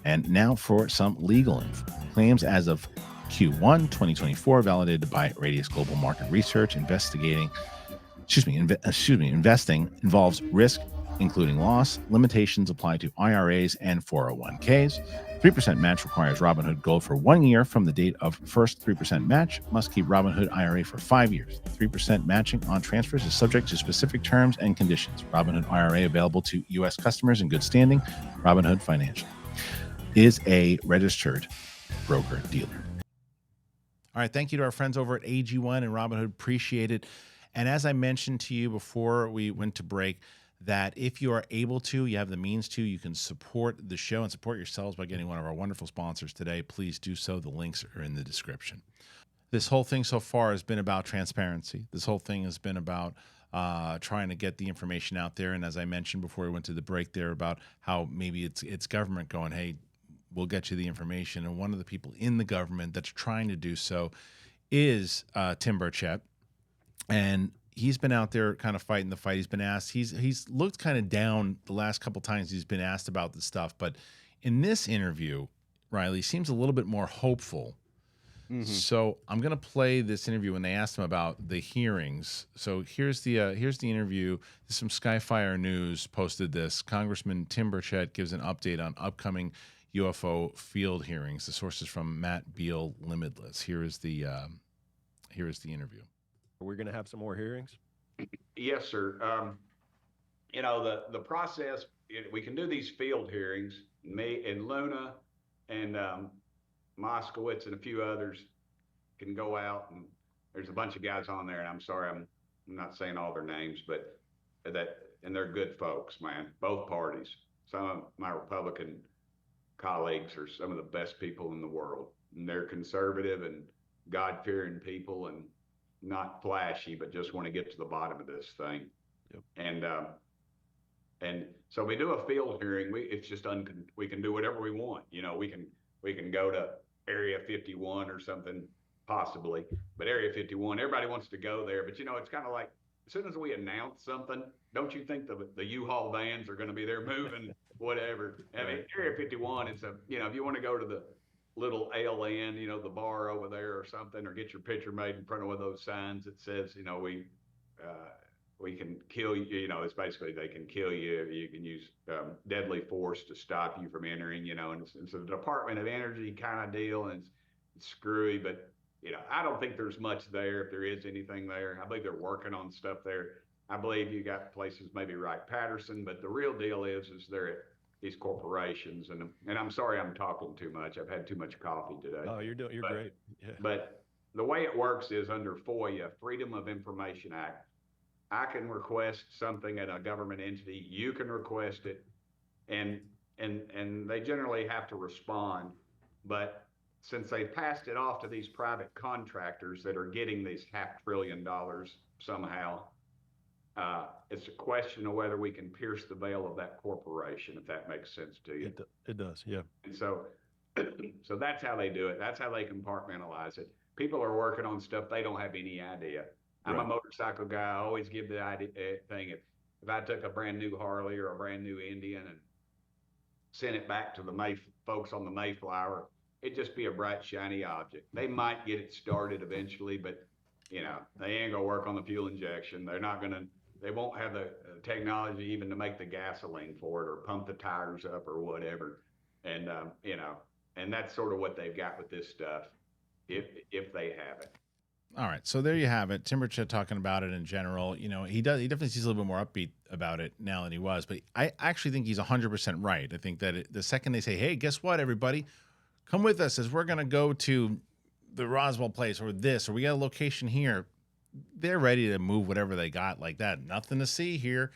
And now for some legal info. Claims as of Q1 2024 validated by Radius Global Market Research. Investing involves risk, including loss. Limitations apply to IRAs and 401ks. 3% match requires Robinhood Gold for 1 year from the date of first 3% match. Must keep Robinhood IRA for 5 years. 3% matching on transfers is subject to specific terms and conditions. Robinhood IRA available to U.S. customers in good standing. Robinhood Financial is a registered broker-dealer. All right, thank you to our friends over at AG1 and Robinhood. Appreciate it. And as I mentioned to you before we went to break, that if you are able to, you have the means to, you can support the show and support yourselves by getting one of our wonderful sponsors today. Please do so. The links are in the description. This whole thing so far has been about transparency. This whole thing has been about trying to get the information out there. And as I mentioned before we went to the break there about how maybe it's government going, hey, we'll get you the information. And one of the people in the government that's trying to do so is Tim Burchett. And he's been out there kind of fighting the fight. He's been asked, he's looked kind of down the last couple times he's been asked about this stuff. But in this interview, Reilly seems a little bit more hopeful. Mm-hmm. So I'm going to play this interview when they asked him about the hearings. So here's the interview. This is from Skyfire News posted this. Congressman Tim Burchett gives an update on upcoming UFO field hearings. The source is from Matt Beal Limitless. Here is the interview. Are we going to have some more hearings? Yes, sir. The process, we can do these field hearings. Me and Luna and Moskowitz and a few others can go out, and there's a bunch of guys on there, and I'm sorry, I'm not saying all their names, but and they're good folks, man, both parties. Some of my Republican colleagues are some of the best people in the world, and they're conservative and God-fearing people and not flashy, but just want to get to the bottom of this thing. Yep. And so we do a field hearing. It's just we can do whatever we want. We can go to Area 51 or something, possibly. But Area 51, everybody wants to go there. But it's kind of like, as soon as we announce something, don't you think the U-Haul vans are going to be there moving, whatever? I mean, Area 51, it's if you want to go to the little ALN, the bar over there or something, or get your picture made in front of one of those signs that says, we can kill you. It's basically they can kill you. You can use deadly force to stop you from entering. And it's a Department of Energy kind of deal, and it's screwy. But I don't think there's much there, if there is anything there. I believe they're working on stuff there. I believe you got places maybe Wright-Patterson, but the real deal is they're at these corporations. And I'm sorry I'm talking too much. I've had too much coffee today. Oh, you're great. Yeah. But the way it works is under FOIA, Freedom of Information Act. I can request something at a government entity. You can request it, and they generally have to respond. But since they passed it off to these private contractors that are getting these $500 billion somehow, it's a question of whether we can pierce the veil of that corporation, if that makes sense to you. It does, yeah. And so that's how they do it. That's how they compartmentalize it. People are working on stuff they don't have any idea. I'm a motorcycle guy. I always give the idea thing. If I took a brand new Harley or a brand new Indian and sent it back to the folks on the Mayflower, it'd just be a bright, shiny object. They might get it started eventually, but they ain't gonna work on the fuel injection. They won't have the technology even to make the gasoline for it or pump the tires up or whatever. And and that's sort of what they've got with this stuff, if they have it. All right, so there you have it. Tim Burchett talking about it in general. He definitely seems a little bit more upbeat about it now than he was. But I actually think he's 100% right. I think that the second they say, "Hey, guess what, everybody? come with us as we're going to go to the Roswell place or this, or we got a location here. They're ready to move whatever they got like that. Nothing to see here.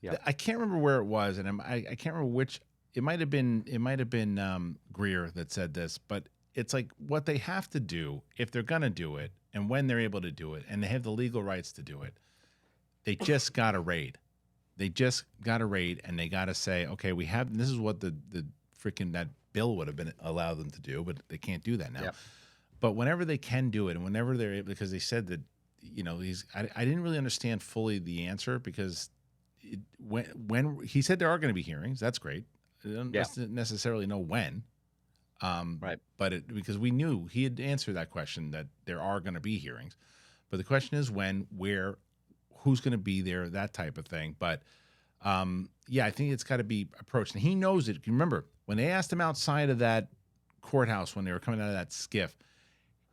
Yeah. I can't remember where it was, and I can't remember which. It might have been Greer that said this, but it's like what they have to do if they're going to do it, and when they're able to do it, and they have the legal rights to do it. They just got to raid. They just got to raid, and they got to say, okay, we have. This is what the freaking that bill would have been allowed them to do, but they can't do that now. Yep. But whenever they can do it, and whenever they're able, because they said that, I didn't really understand fully the answer because when he said there are going to be hearings, that's great. I don't necessarily know when, right? But because we knew he had answered that question that there are going to be hearings, but the question is when, where, who's going to be there, that type of thing. But I think it's got to be approached, and he knows it. Remember when they asked him outside of that courthouse when they were coming out of that skiff,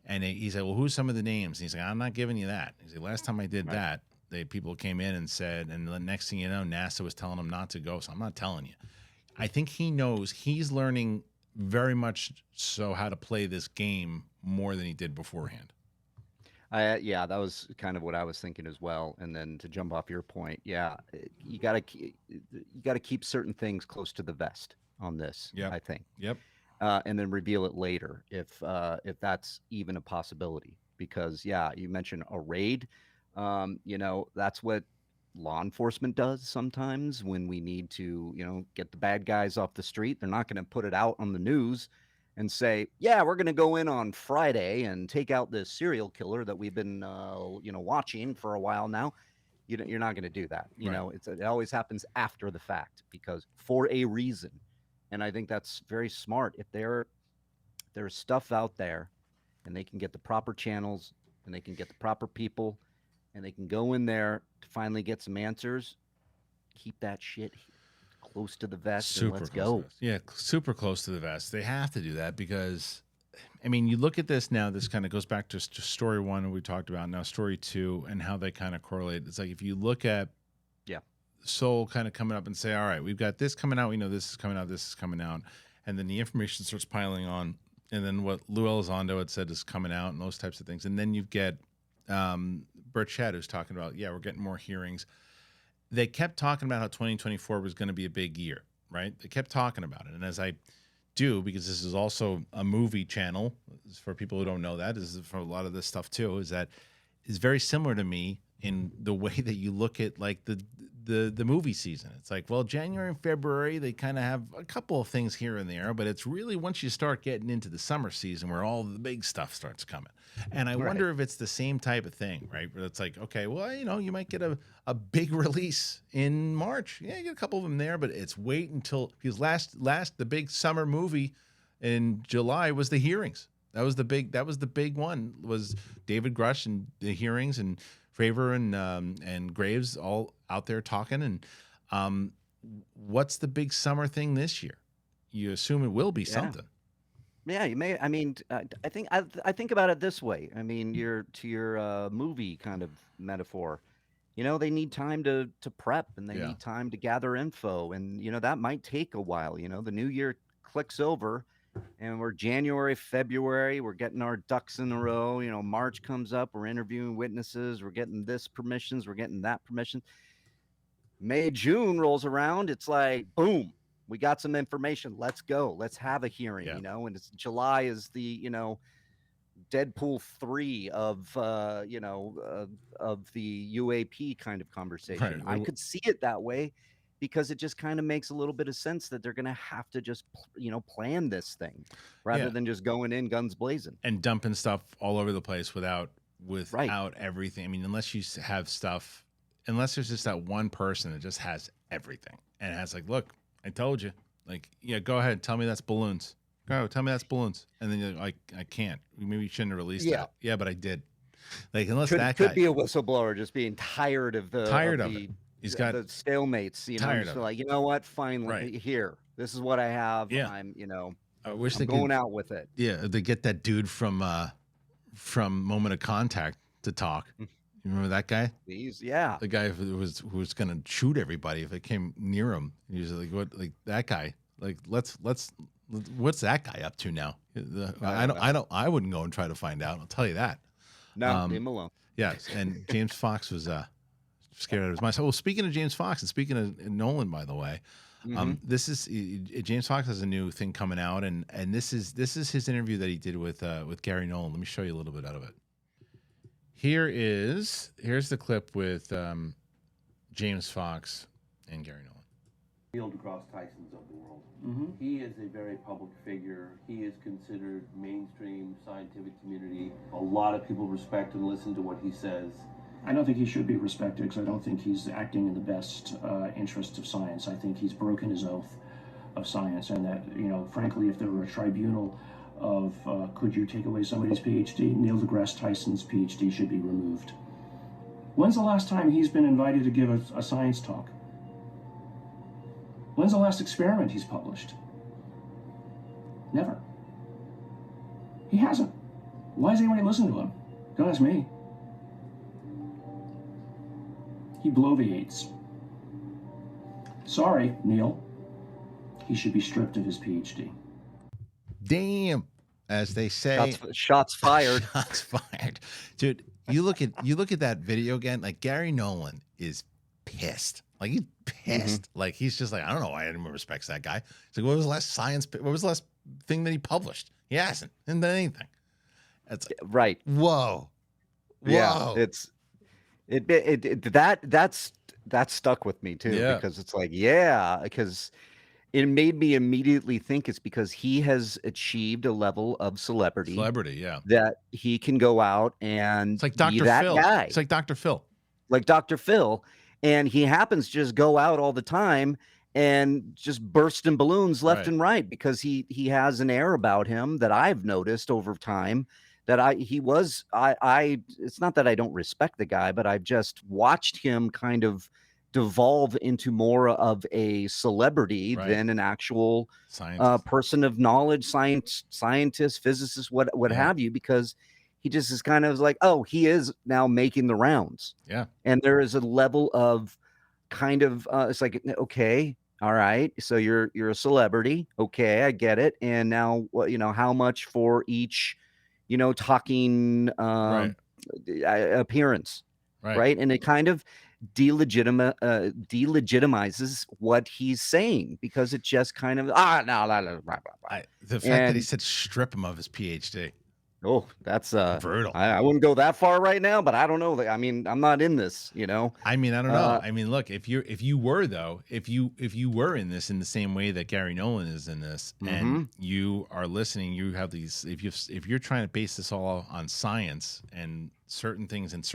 and he said, "Well, who's some of the names?" And he's like, "I'm not giving you that." He said, "Last time I did that, people came in and said, and the next thing you know, NASA was telling him not to go, so I'm not telling you." I think he knows he's learning very much so how to play this game more than he did beforehand. That was kind of what I was thinking as well. And then to jump off your point, you gotta keep certain things close to the vest on this. Yeah, I think. Yep. And then reveal it later if that's even a possibility. Because you mentioned a raid. That's what law enforcement does sometimes when we need to, get the bad guys off the street. They're not going to put it out on the news and say, we're going to go in on Friday and take out this serial killer that we've been, watching for a while now. You're not going to do that. It always happens after the fact because for a reason. And I think that's very smart. If there's stuff out there and they can get the proper channels and they can get the proper people and they can go in there to finally get some answers, keep that shit close to the vest and let's go. Yeah, super close to the vest. They have to do that because, you look at this now, this kind of goes back to story one we talked about, now story two, and how they kind of correlate. It's like if you look at Soul kind of coming up and say, all right, we've got this coming out, we know this is coming out, this is coming out, and then the information starts piling on, and then what Lou Elizondo had said is coming out and those types of things. And then you get Burchett who's talking about, we're getting more hearings. They kept talking about how 2024 was going to be a big year, right? They kept talking about it. And as I do, because this is also a movie channel, for people who don't know that, this is for a lot of this stuff too, is very similar to me in the way that you look at like the movie season. It's like, well, January and February, they kind of have a couple of things here and there, but it's really once you start getting into the summer season where all the big stuff starts coming. And I wonder if it's the same type of thing, right? Where it's like, okay, well, you might get a big release in March. Yeah, you get a couple of them there, but it's wait until, because the big summer movie in July was the hearings. That was the big one, was David Grusch and the hearings, and Fravor and Graves all out there talking. And what's the big summer thing this year? You assume it will be something. Yeah, you may. I think about it this way. Your movie kind of metaphor. They need time to prep, and they need time to gather info, and that might take a while. The new year clicks over, and we're January, February. We're getting our ducks in a row. March comes up. We're interviewing witnesses. We're getting this permissions. We're getting that permission. May, June rolls around. It's like boom. We got some information. Let's go. Let's have a hearing, and it's July is the, Deadpool 3 of the UAP kind of conversation. Right. I could see it that way because it just kind of makes a little bit of sense that they're going to have to just, plan this thing rather than just going in guns blazing and dumping stuff all over the place without everything. Unless you have stuff, unless there's just that one person that just has everything and has like, look, I told you, like, go ahead, tell me that's balloons. Go, tell me that's balloons. And then you're like, I can't. Maybe you shouldn't have released that. Yeah, but I did. Like, unless that guy could be a whistleblower just being tired of the it. He's got the stalemates. Tired so like, what? Fine, here. This is what I have. Yeah. I'm going out with it. Yeah, they get that dude from Moment of Contact to talk. You remember that guy? The guy who was going to shoot everybody if they came near him. He was like, "What? Like that guy? Like let's What's that guy up to now? I wouldn't go and try to find out. I'll tell you that. No, leave him alone. Yes, and James Fox was scared out of his mind. So, well, speaking of James Fox and speaking of Nolan, by the way, this is James Fox has a new thing coming out, and this is his interview that he did with Garry Nolan. Let me show you a little bit out of it. Here's the clip with James Fox and Garry Nolan. Neil Degrasse Tyson's of the world. He is a very public figure. He is considered mainstream scientific community. A lot of people respect and listen to what he says. I don't think he should be respected because I don't think he's acting in the best interest of science. I think he's broken his oath of science, and that, frankly, if there were a tribunal of could you take away somebody's PhD, Neil deGrasse Tyson's PhD should be removed. When's the last time he's been invited to give a science talk? When's the last experiment he's published? Never. He hasn't. Why is anybody listening to him? Don't ask me. He bloviates. Sorry, Neil. He should be stripped of his PhD. Damn, as they say. Shots fired. Shots fired. Dude, you look at that video again, like Garry Nolan is pissed. Like he's pissed. Like he's just like, I don't know why anyone respects that guy. He's like, what was the last thing that he published? He hasn't done anything. That's right. Whoa. Yeah, that stuck with me too, because it's like, because it made me immediately think it's because he has achieved a level of celebrity, that he can go out and it's like Dr. Phil. Guy. It's like Dr. Phil. Like Dr. Phil. And he happens to just go out all the time and just bursting balloons left and right, because he has an air about him that I've noticed over time that it's not that I don't respect the guy, but I've just watched him kind of devolve into more of a celebrity than an actual person of knowledge, scientist, physicist, what have you, because he just is kind of like, oh, he is now making the rounds. Yeah. And there is a level of kind of, it's like, okay, all right. So you're a celebrity. Okay. I get it. And now, how much for each, talking appearance. Right. And it kind of delegitimizes what he's saying, because it just kind of, the fact that he said strip him of his PhD. Oh, that's brutal. I wouldn't go that far right now, but I don't know. I mean, I'm not in this, I mean, I don't know. I mean, look, if you were in this in the same way that Garry Nolan is in this, and you are listening, you have these. If you're trying to base this all on science and certain things that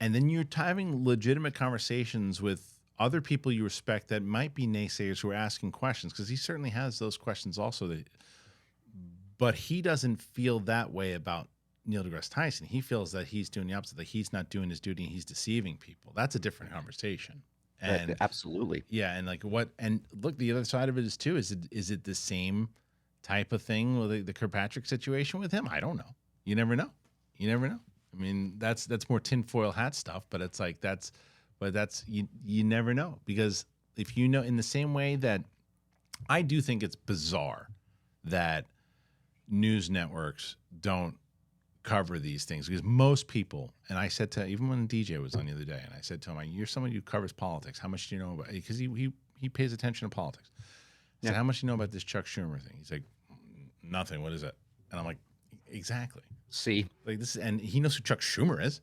and then you're having legitimate conversations with other people you respect that might be naysayers who are asking questions, because he certainly has those questions also. But he doesn't feel that way about Neil deGrasse Tyson. He feels that he's doing the opposite, that he's not doing his duty and he's deceiving people. That's a different conversation. And absolutely. Yeah. And look, the other side of it is too, is it the same type of thing with the Kirkpatrick situation with him? I don't know. You never know. I mean, that's more tinfoil hat stuff, but it's like, you never know, because if in the same way that I do think it's bizarre that news networks don't cover these things, because most people, and I said to, even when DJ was on the other day, and I said to him, you're someone who covers politics. How much do you know about, because he pays attention to politics. I said, how much do you know about this Chuck Schumer thing? He's like, nothing. What is it? And I'm like, exactly. See, like this, and he knows who Chuck Schumer is,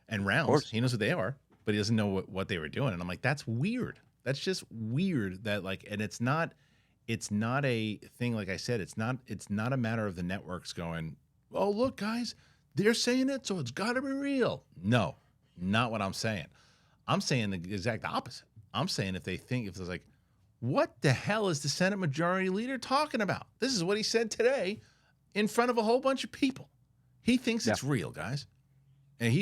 and Rounds. He knows who they are, but he doesn't know what they were doing. And I'm like, that's weird. That's just weird. That and it's not a thing. Like I said, it's not a matter of the networks going, oh, look, guys, they're saying it, so it's got to be real. No, not what I'm saying. I'm saying the exact opposite. I'm saying if it's like, what the hell is the Senate Majority Leader talking about? This is what he said today in front of a whole bunch of people. He thinks it's real, guys. And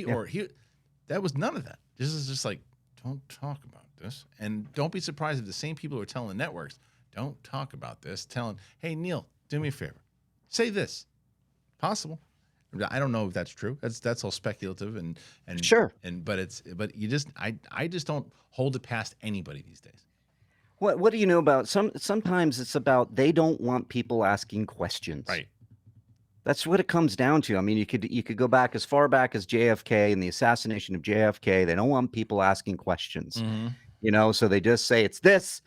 that was none of that. This is just like, don't talk about this. And don't be surprised if the same people who are telling the networks, don't talk about this, telling, hey, Neil, do me a favor. Say this. Possible. I don't know if that's true. That's all speculative and sure. But I just don't hold it past anybody these days. What do you know about sometimes it's about they don't want people asking questions. Right. That's what it comes down to. I mean, you could go back as far back as JFK and the assassination of JFK. They don't want people asking questions. So they just say it's this,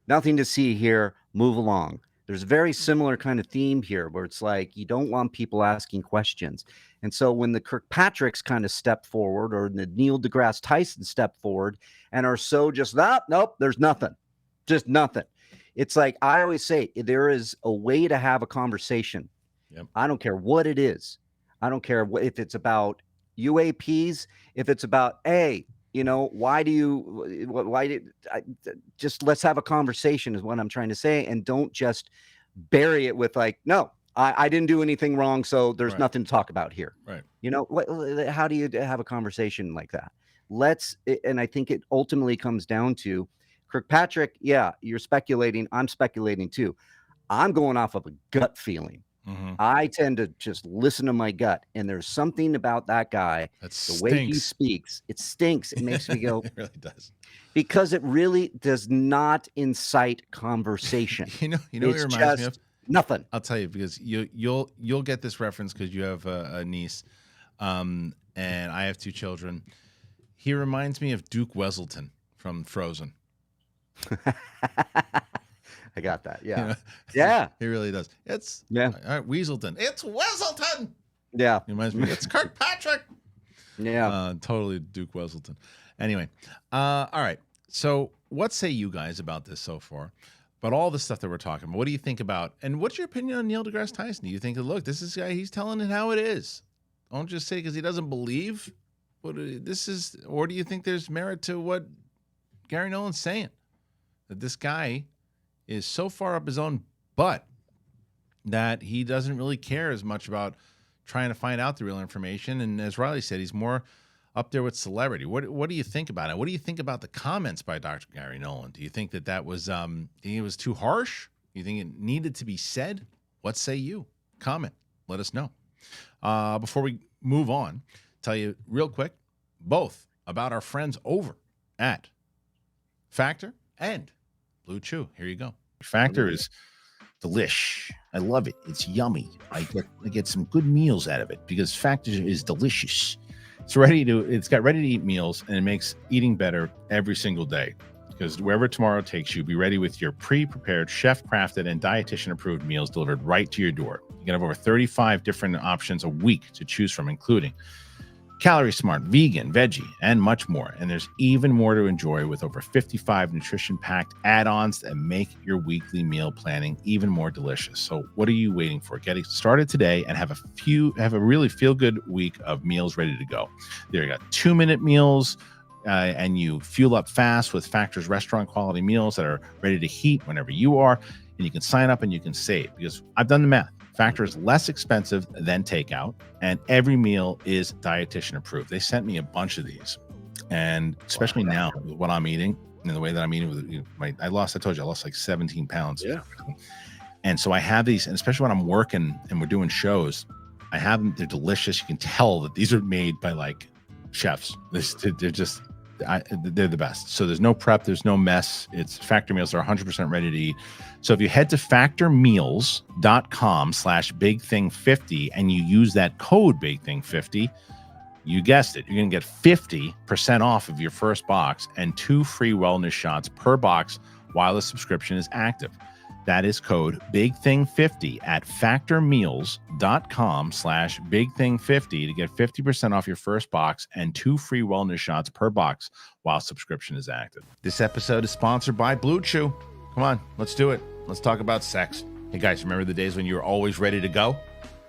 nothing to see here, move along. There's a very similar kind of theme here where it's like you don't want people asking questions. And so when the Kirkpatricks kind of step forward, or the Neil deGrasse Tyson step forward and are so just nope, there's nothing. Just nothing. It's like I always say, there is a way to have a conversation. Yep. I don't care what it is. I don't care if it's about UAPs, if it's about, hey, why just let's have a conversation is what I'm trying to say. And don't just bury it with like, no, I didn't do anything wrong. So there's nothing to talk about here. Right. How do you have a conversation like that? And I think it ultimately comes down to Kirkpatrick. Yeah, you're speculating. I'm speculating too. I'm going off of a gut feeling. I tend to just listen to my gut, and there's something about that guy, the way he speaks, it stinks. It makes me go, it really does, because it really does not incite conversation. You know what it reminds me of? Nothing. I'll tell you, because you'll get this reference because you have a niece, and I have 2 children. He reminds me of Duke Weselton from Frozen. I got that. Yeah. Yeah. He really does. It's all right, Weaselton. It's Weselton. Yeah. He reminds me. It's Kirkpatrick. Yeah. Totally Duke Weselton. Anyway. All right. So what say you guys about this so far? But all the stuff that we're talking about, what do you think about, and what's your opinion on Neil deGrasse Tyson? Do you think that, look, this is guy, he's telling it how it is. Don't just say because he doesn't believe what this is, or do you think there's merit to what Garry Nolan's saying? That this guy is so far up his own butt that he doesn't really care as much about trying to find out the real information. And as Reilly said, he's more up there with celebrity. What do you think about it? What do you think about the comments by Dr. Garry Nolan? Do you think that was he was too harsh? Do you think it needed to be said? What say you? Comment. Let us know. Before we move on, tell you real quick, both about our friends over at Factor and Blue Chew. Here you go. Factor is delish. I love it. It's yummy. I get some good meals out of it because Factor is delicious. It's got ready to eat meals, and it makes eating better every single day. Because wherever tomorrow takes you, be ready with your pre-prepared, chef-crafted, and dietitian-approved meals delivered right to your door. You can have over 35 different options a week to choose from, including Calorie Smart, vegan, veggie, and much more. And there's even more to enjoy with over 55 nutrition-packed add-ons that make your weekly meal planning even more delicious. So what are you waiting for? Get started today and have a really feel-good week of meals ready to go. There you got 2-minute meals, and you fuel up fast with Factor's restaurant-quality meals that are ready to heat whenever you are. And you can sign up and you can save, because I've done the math. Factor is less expensive than takeout, and every meal is dietitian approved. They sent me a bunch of these, and especially now with what I'm eating and the way that I'm eating I lost like 17 pounds. Yeah. And so I have these, and especially when I'm working and we're doing shows, I have them. They're delicious. You can tell that these are made by like chefs. They're the best. So there's no prep, there's no mess. It's Factor meals are 100% ready to eat. So if you head to factormeals.com/bigthing50 and you use that code bigthing50, you guessed it, you're going to get 50% off of your first box and 2 free wellness shots per box while the subscription is active. That is code BIGTHING50 at factormeals.com/BIGTHING50 to get 50% off your first box and 2 free wellness shots per box while subscription is active. This episode is sponsored by Blue Chew. Come on, let's do it. Let's talk about sex. Hey guys, remember the days when you were always ready to go?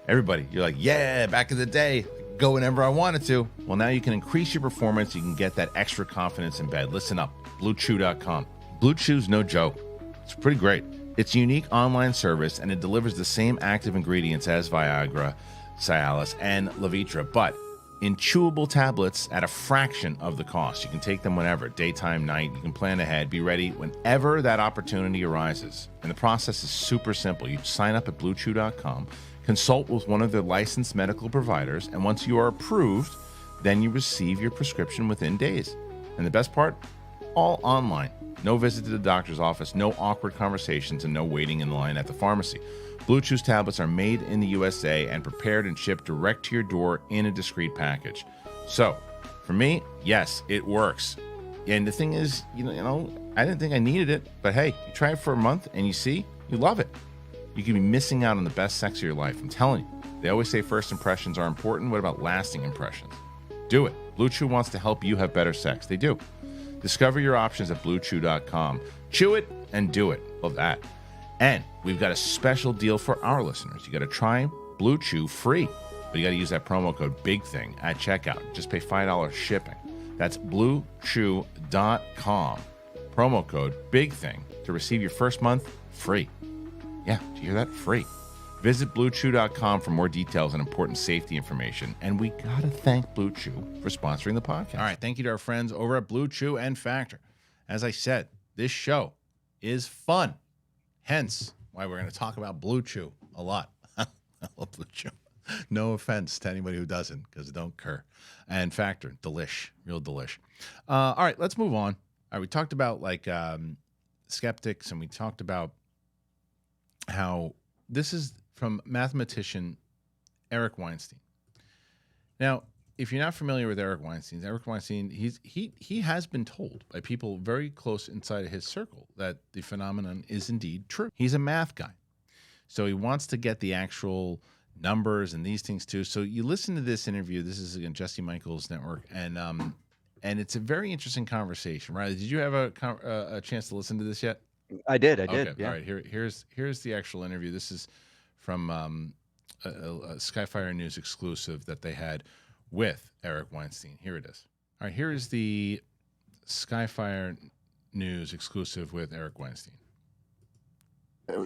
Everybody, you're like, yeah, back in the day, go whenever I wanted to. Well, now you can increase your performance. You can get that extra confidence in bed. Listen up, BlueChew.com. Blue Chew's no joke. It's pretty great. It's a unique online service, and it delivers the same active ingredients as Viagra, Cialis, and Levitra, but in chewable tablets at a fraction of the cost. You can take them whenever, daytime, night. You can plan ahead, be ready whenever that opportunity arises. And the process is super simple. You sign up at BlueChew.com, consult with one of their licensed medical providers, and once you are approved, then you receive your prescription within days. And the best part, all online. No visit to the doctor's office, no awkward conversations, and no waiting in line at the pharmacy. Blue Chew's tablets are made in the USA and prepared and shipped direct to your door in a discreet package. So, for me, yes, it works. And the thing is, you know, I didn't think I needed it, but hey, you try it for a month and you see, you love it. You could be missing out on the best sex of your life. I'm telling you. They always say first impressions are important. What about lasting impressions? Do it. Blue Chew wants to help you have better sex. They do. Discover your options at BlueChew.com. Chew it and do it. Love that. And we've got a special deal for our listeners. You got to try Blue Chew free, but you got to use that promo code BIGTHING at checkout. Just pay $5 shipping. That's BlueChew.com. Promo code BIGTHING to receive your first month free. Yeah, did you hear that? Free. Visit BlueChew.com for more details and important safety information. And we got to thank Blue Chew for sponsoring the podcast. All right, thank you to our friends over at Blue Chew and Factor. As I said, this show is fun. Hence, why we're going to talk about Blue Chew a lot. I love Blue Chew. No offense to anybody who doesn't, because don't cur. And Factor, delish, real delish. All right, let's move on. All right, we talked about like skeptics, and we talked about how this is from mathematician Eric Weinstein. Now, if you're not familiar with Eric Weinstein, he has been told by people very close inside of his circle that the phenomenon is indeed true. He's a math guy. So he wants to get the actual numbers and these things too. So you listen to this interview. This is again Jesse Michaels Network, and it's a very interesting conversation. Right? Did you have a chance to listen to this yet? I did. Okay. Yeah. All right. Here's the actual interview. This is from a Skyfire News exclusive that they had with Eric Weinstein. Here it is. All right. Here is the Skyfire News exclusive with Eric Weinstein.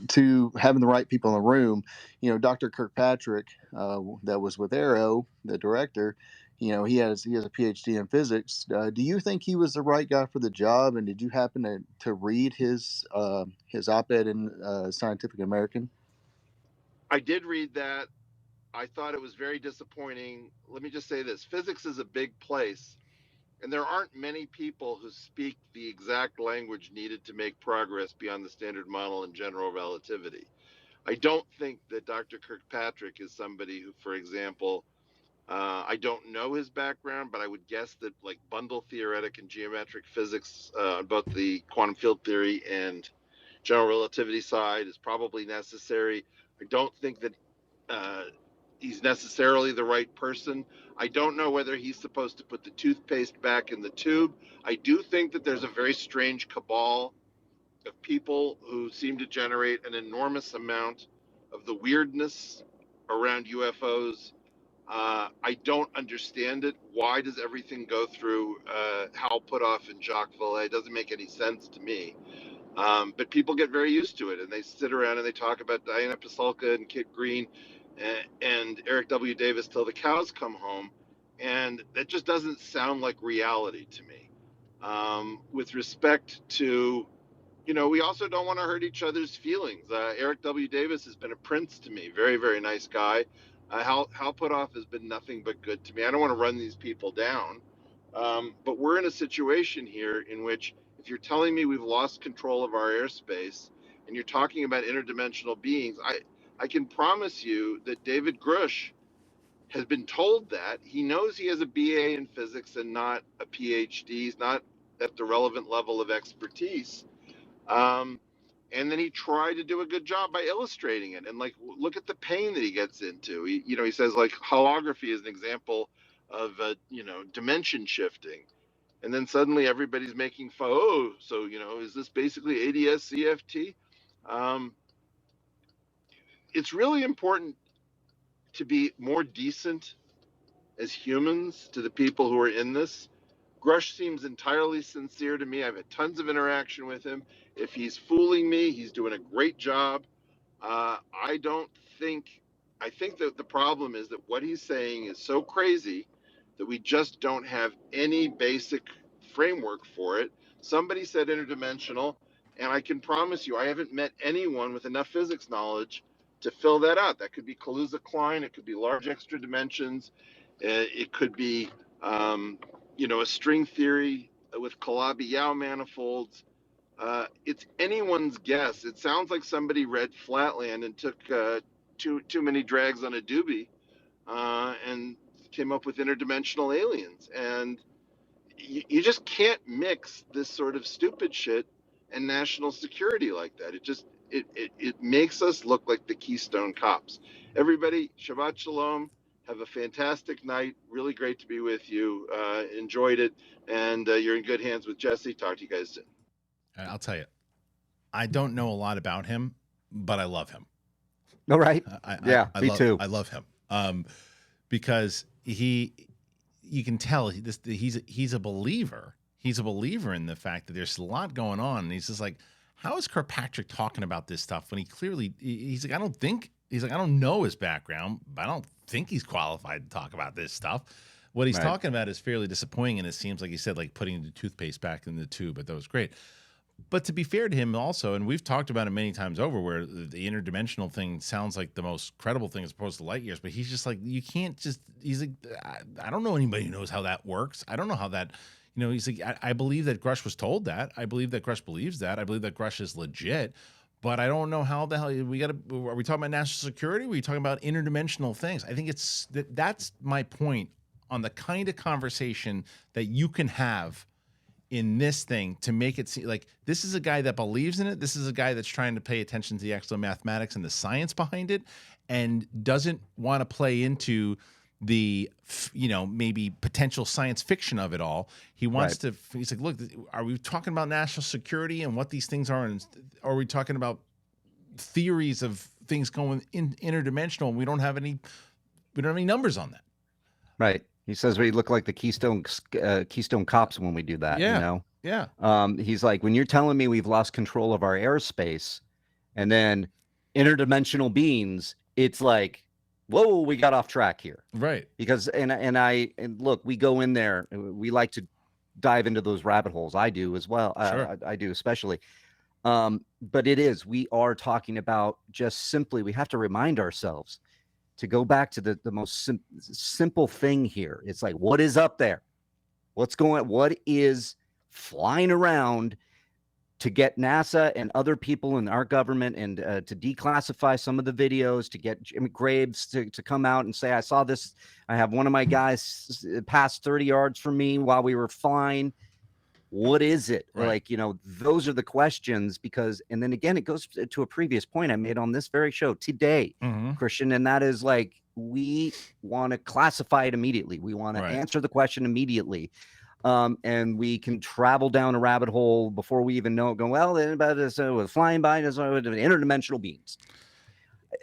To having the right people in the room, you know, Dr. Kirkpatrick, that was with Arrow, the director, you know, he has a PhD in physics. Do you think he was the right guy for the job? And did you happen to read his op-ed in Scientific American? I did read that. I thought it was very disappointing. Let me just say this. Physics is a big place, and there aren't many people who speak the exact language needed to make progress beyond the standard model and general relativity. I don't think that Dr. Kirkpatrick is somebody who, for example, I don't know his background, but I would guess that like bundle theoretic and geometric physics, both the quantum field theory and general relativity side, is probably necessary. I don't think that he's necessarily the right person. I don't know whether he's supposed to put the toothpaste back in the tube. I do think that there's a very strange cabal of people who seem to generate an enormous amount of the weirdness around UFOs. I don't understand it. Why does everything go through Hal Puthoff and Jacques Vallée? It doesn't make any sense to me. But people get very used to it, and they sit around and they talk about Diana Pasulka and Kit Green and Eric W. Davis till the cows come home, and that just doesn't sound like reality to me. With respect to, you know, we also don't want to hurt each other's feelings. Eric W. Davis has been a prince to me, very, very nice guy. Hal Puthoff has been nothing but good to me. I don't want to run these people down, but we're in a situation here in which if you're telling me we've lost control of our airspace and you're talking about interdimensional beings, I can promise you that David Grusch has been told that. He knows he has a BA in physics and not a PhD. He's not at the relevant level of expertise. And then he tried to do a good job by illustrating it. And like, look at the pain that he gets into. He says like holography is an example of, dimension shifting. And then suddenly everybody's making fun. Oh, so, is this basically ADS CFT? It's really important to be more decent as humans to the people who are in this. Grusch seems entirely sincere to me. I've had tons of interaction with him. If he's fooling me, he's doing a great job. I think that the problem is that what he's saying is so crazy that we just don't have any basic framework for it. Somebody said interdimensional, and I can promise you, I haven't met anyone with enough physics knowledge to fill that out. That could be Kaluza-Klein, it could be large extra dimensions, it could be, a string theory with Calabi-Yau manifolds. It's anyone's guess. It sounds like somebody read Flatland and took too many drags on a doobie and came up with interdimensional aliens. And you just can't mix this sort of stupid shit and national security like that. It makes us look like the Keystone Cops. Everybody, Shabbat Shalom. Have a fantastic night. Really great to be with you. Enjoyed it. And you're in good hands with Jesse. Talk to you guys soon. I'll tell you, I don't know a lot about him, but I love him. All right. Me too. I love him because you can tell he's a believer. He's a believer in the fact that there's a lot going on. And he's just like, how is Kirkpatrick talking about this stuff when he's like, I don't know his background, but I don't think he's qualified to talk about this stuff. What he's talking about is fairly disappointing, and it seems like he said, like putting the toothpaste back in the tube, but that was great. But to be fair to him also, and we've talked about it many times over, where the interdimensional thing sounds like the most credible thing as opposed to light years, but he's just like, you can't just, he's like, I don't know anybody who knows how that works. I don't know how that, he's like, I believe that Grusch was told that. I believe that Grusch believes that. I believe that Grusch is legit. But I don't know how the hell are we talking about national security? Are we talking about interdimensional things? I think that's my point on the kind of conversation that you can have in this thing to make it seem like this is a guy that believes in it. This is a guy that's trying to pay attention to the actual mathematics and the science behind it and doesn't want to play into the, maybe potential science fiction of it all. He wants to, he's like, look, are we talking about national security and what these things are? And are we talking about theories of things going interdimensional? And we don't have any numbers on that. Right. He says we look like the Keystone Cops when we do that. Yeah. Yeah. He's like, when you're telling me we've lost control of our airspace and then interdimensional beings, it's like, whoa, we got off track here. Right. Because, and look, we go in there, we like to dive into those rabbit holes. I do as well. Sure. I do especially. But we are talking about just simply, we have to remind ourselves to go back to the most simple thing here. It's like, what is up there? What is flying around to get NASA and other people in our government and to declassify some of the videos, to get Jimmy Graves to come out and say, I saw this. I have one of my guys pass 30 yards from me while we were flying. What is it? Right. Like, those are the questions and then again, it goes to a previous point I made on this very show today, Kristian, and that is like, we want to classify it immediately. We want to answer the question immediately. And we can travel down a rabbit hole before we even know it. Go, well, about this with flying by this interdimensional beings.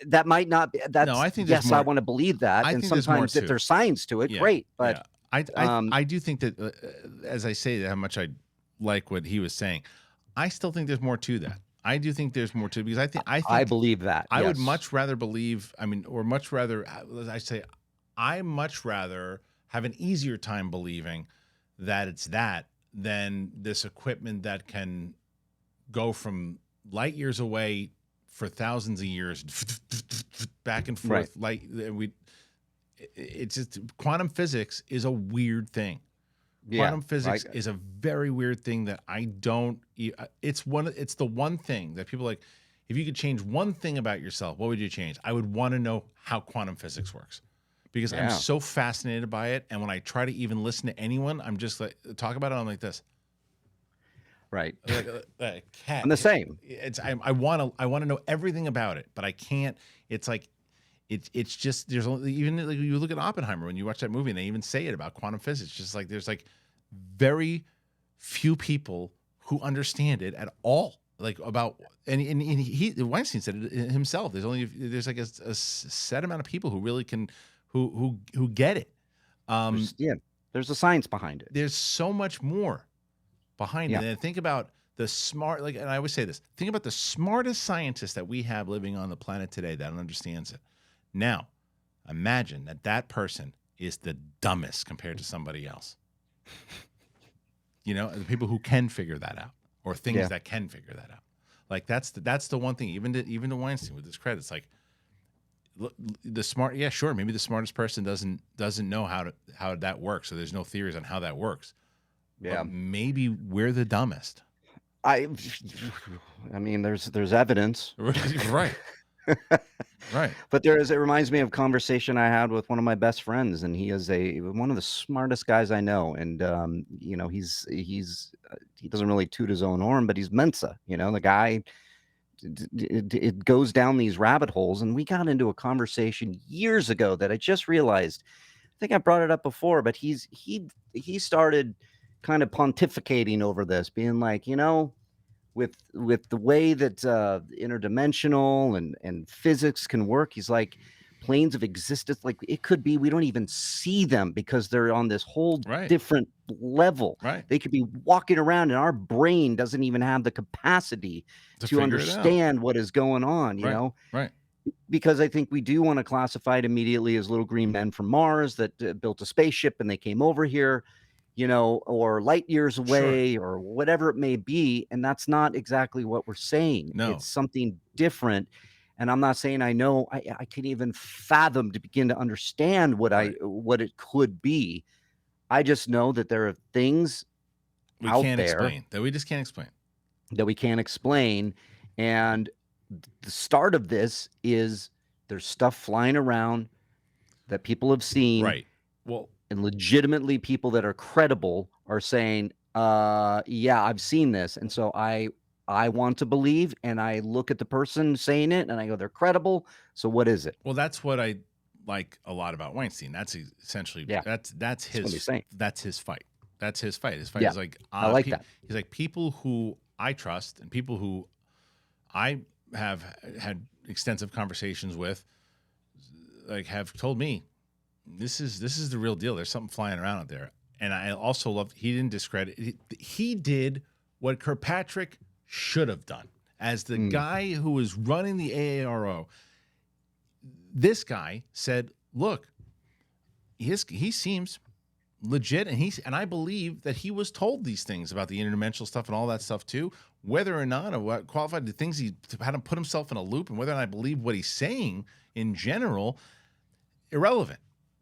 That might not be. No, I think yes, I want to believe that. And sometimes if there's science to it, great. But I do think that, as I say how much I like what he was saying, I still think there's more to that. I do think there's more to it because I believe that. I would much rather believe. I much rather have an easier time believing that it's that than this equipment that can go from light years away for thousands of years back and forth. It's just quantum physics is a weird thing. Quantum physics is a very weird thing that I don't. It's the one thing that people like. If you could change one thing about yourself, what would you change? I would want to know how quantum physics works. Because I'm so fascinated by it, and when I try to even listen to anyone, I'm just like talk about it. I'm like this, right? Like cat. I'm the same. I want to know everything about it, but I can't. It's like it's just there's only, even like you look at Oppenheimer when you watch that movie, and they even say it about quantum physics. Just like there's like very few people who understand it at all. Like about and Weinstein said it himself. There's like a set amount of people who really can. Who get it? There's a science behind it. There's so much more behind it. And think about the smart, and I always say this. Think about the smartest scientist that we have living on the planet today that understands it. Now, imagine that person is the dumbest compared to somebody else. The people who can figure that out, or things that can figure that out. Like that's the one thing. Even to Weinstein, with his credit, it's like. The smart, sure, maybe the smartest person doesn't know how that works, so there's no theories on how that works. Yeah. Maybe we're the dumbest. I mean, there's evidence. Right. Right. But it reminds me of a conversation I had with one of my best friends, and he is one of the smartest guys I know. And you know, he doesn't really toot his own horn, but he's Mensa. You know, the guy. It goes down these rabbit holes, and we got into a conversation years ago that I just realized. I think I brought it up before, but he started kind of pontificating over this, being like, you know, with the way that interdimensional and physics can work, he's like, planes of existence, like it could be we don't even see them because they're on this whole different level. Right. They could be walking around, and our brain doesn't even have the capacity to understand what is going on, you know? Right. Because I think we do want to classify it immediately as little green men from Mars that built a spaceship and they came over here, you know, or light years away or whatever it may be. And that's not exactly what we're saying. No. It's something different. And I'm not saying I know I can even fathom to begin to understand what it could be. I just know that there are things we out can't there explain that we just can't explain. And the start of this is there's stuff flying around that people have seen. Right. Well, and legitimately people that are credible are saying, yeah, I've seen this. And so I want to believe, and I look at the person saying it and I go, they're credible. So what is it? Well, that's what I like a lot about Weinstein. That's essentially, that's his fight. That's his fight. His fight is like, I like that. He's like, people who I trust and people who I have had extensive conversations with, like, have told me this is the real deal. There's something flying around out there. And I also love, he didn't discredit, he did what Kirkpatrick should have done as the guy who was running the AARO. This guy said, look, he seems legit, and I believe that he was told these things about the interdimensional stuff and all that stuff too. Whether or not, or what qualified the things he had to put himself in a loop, and whether or not I believe what he's saying in general, irrelevant.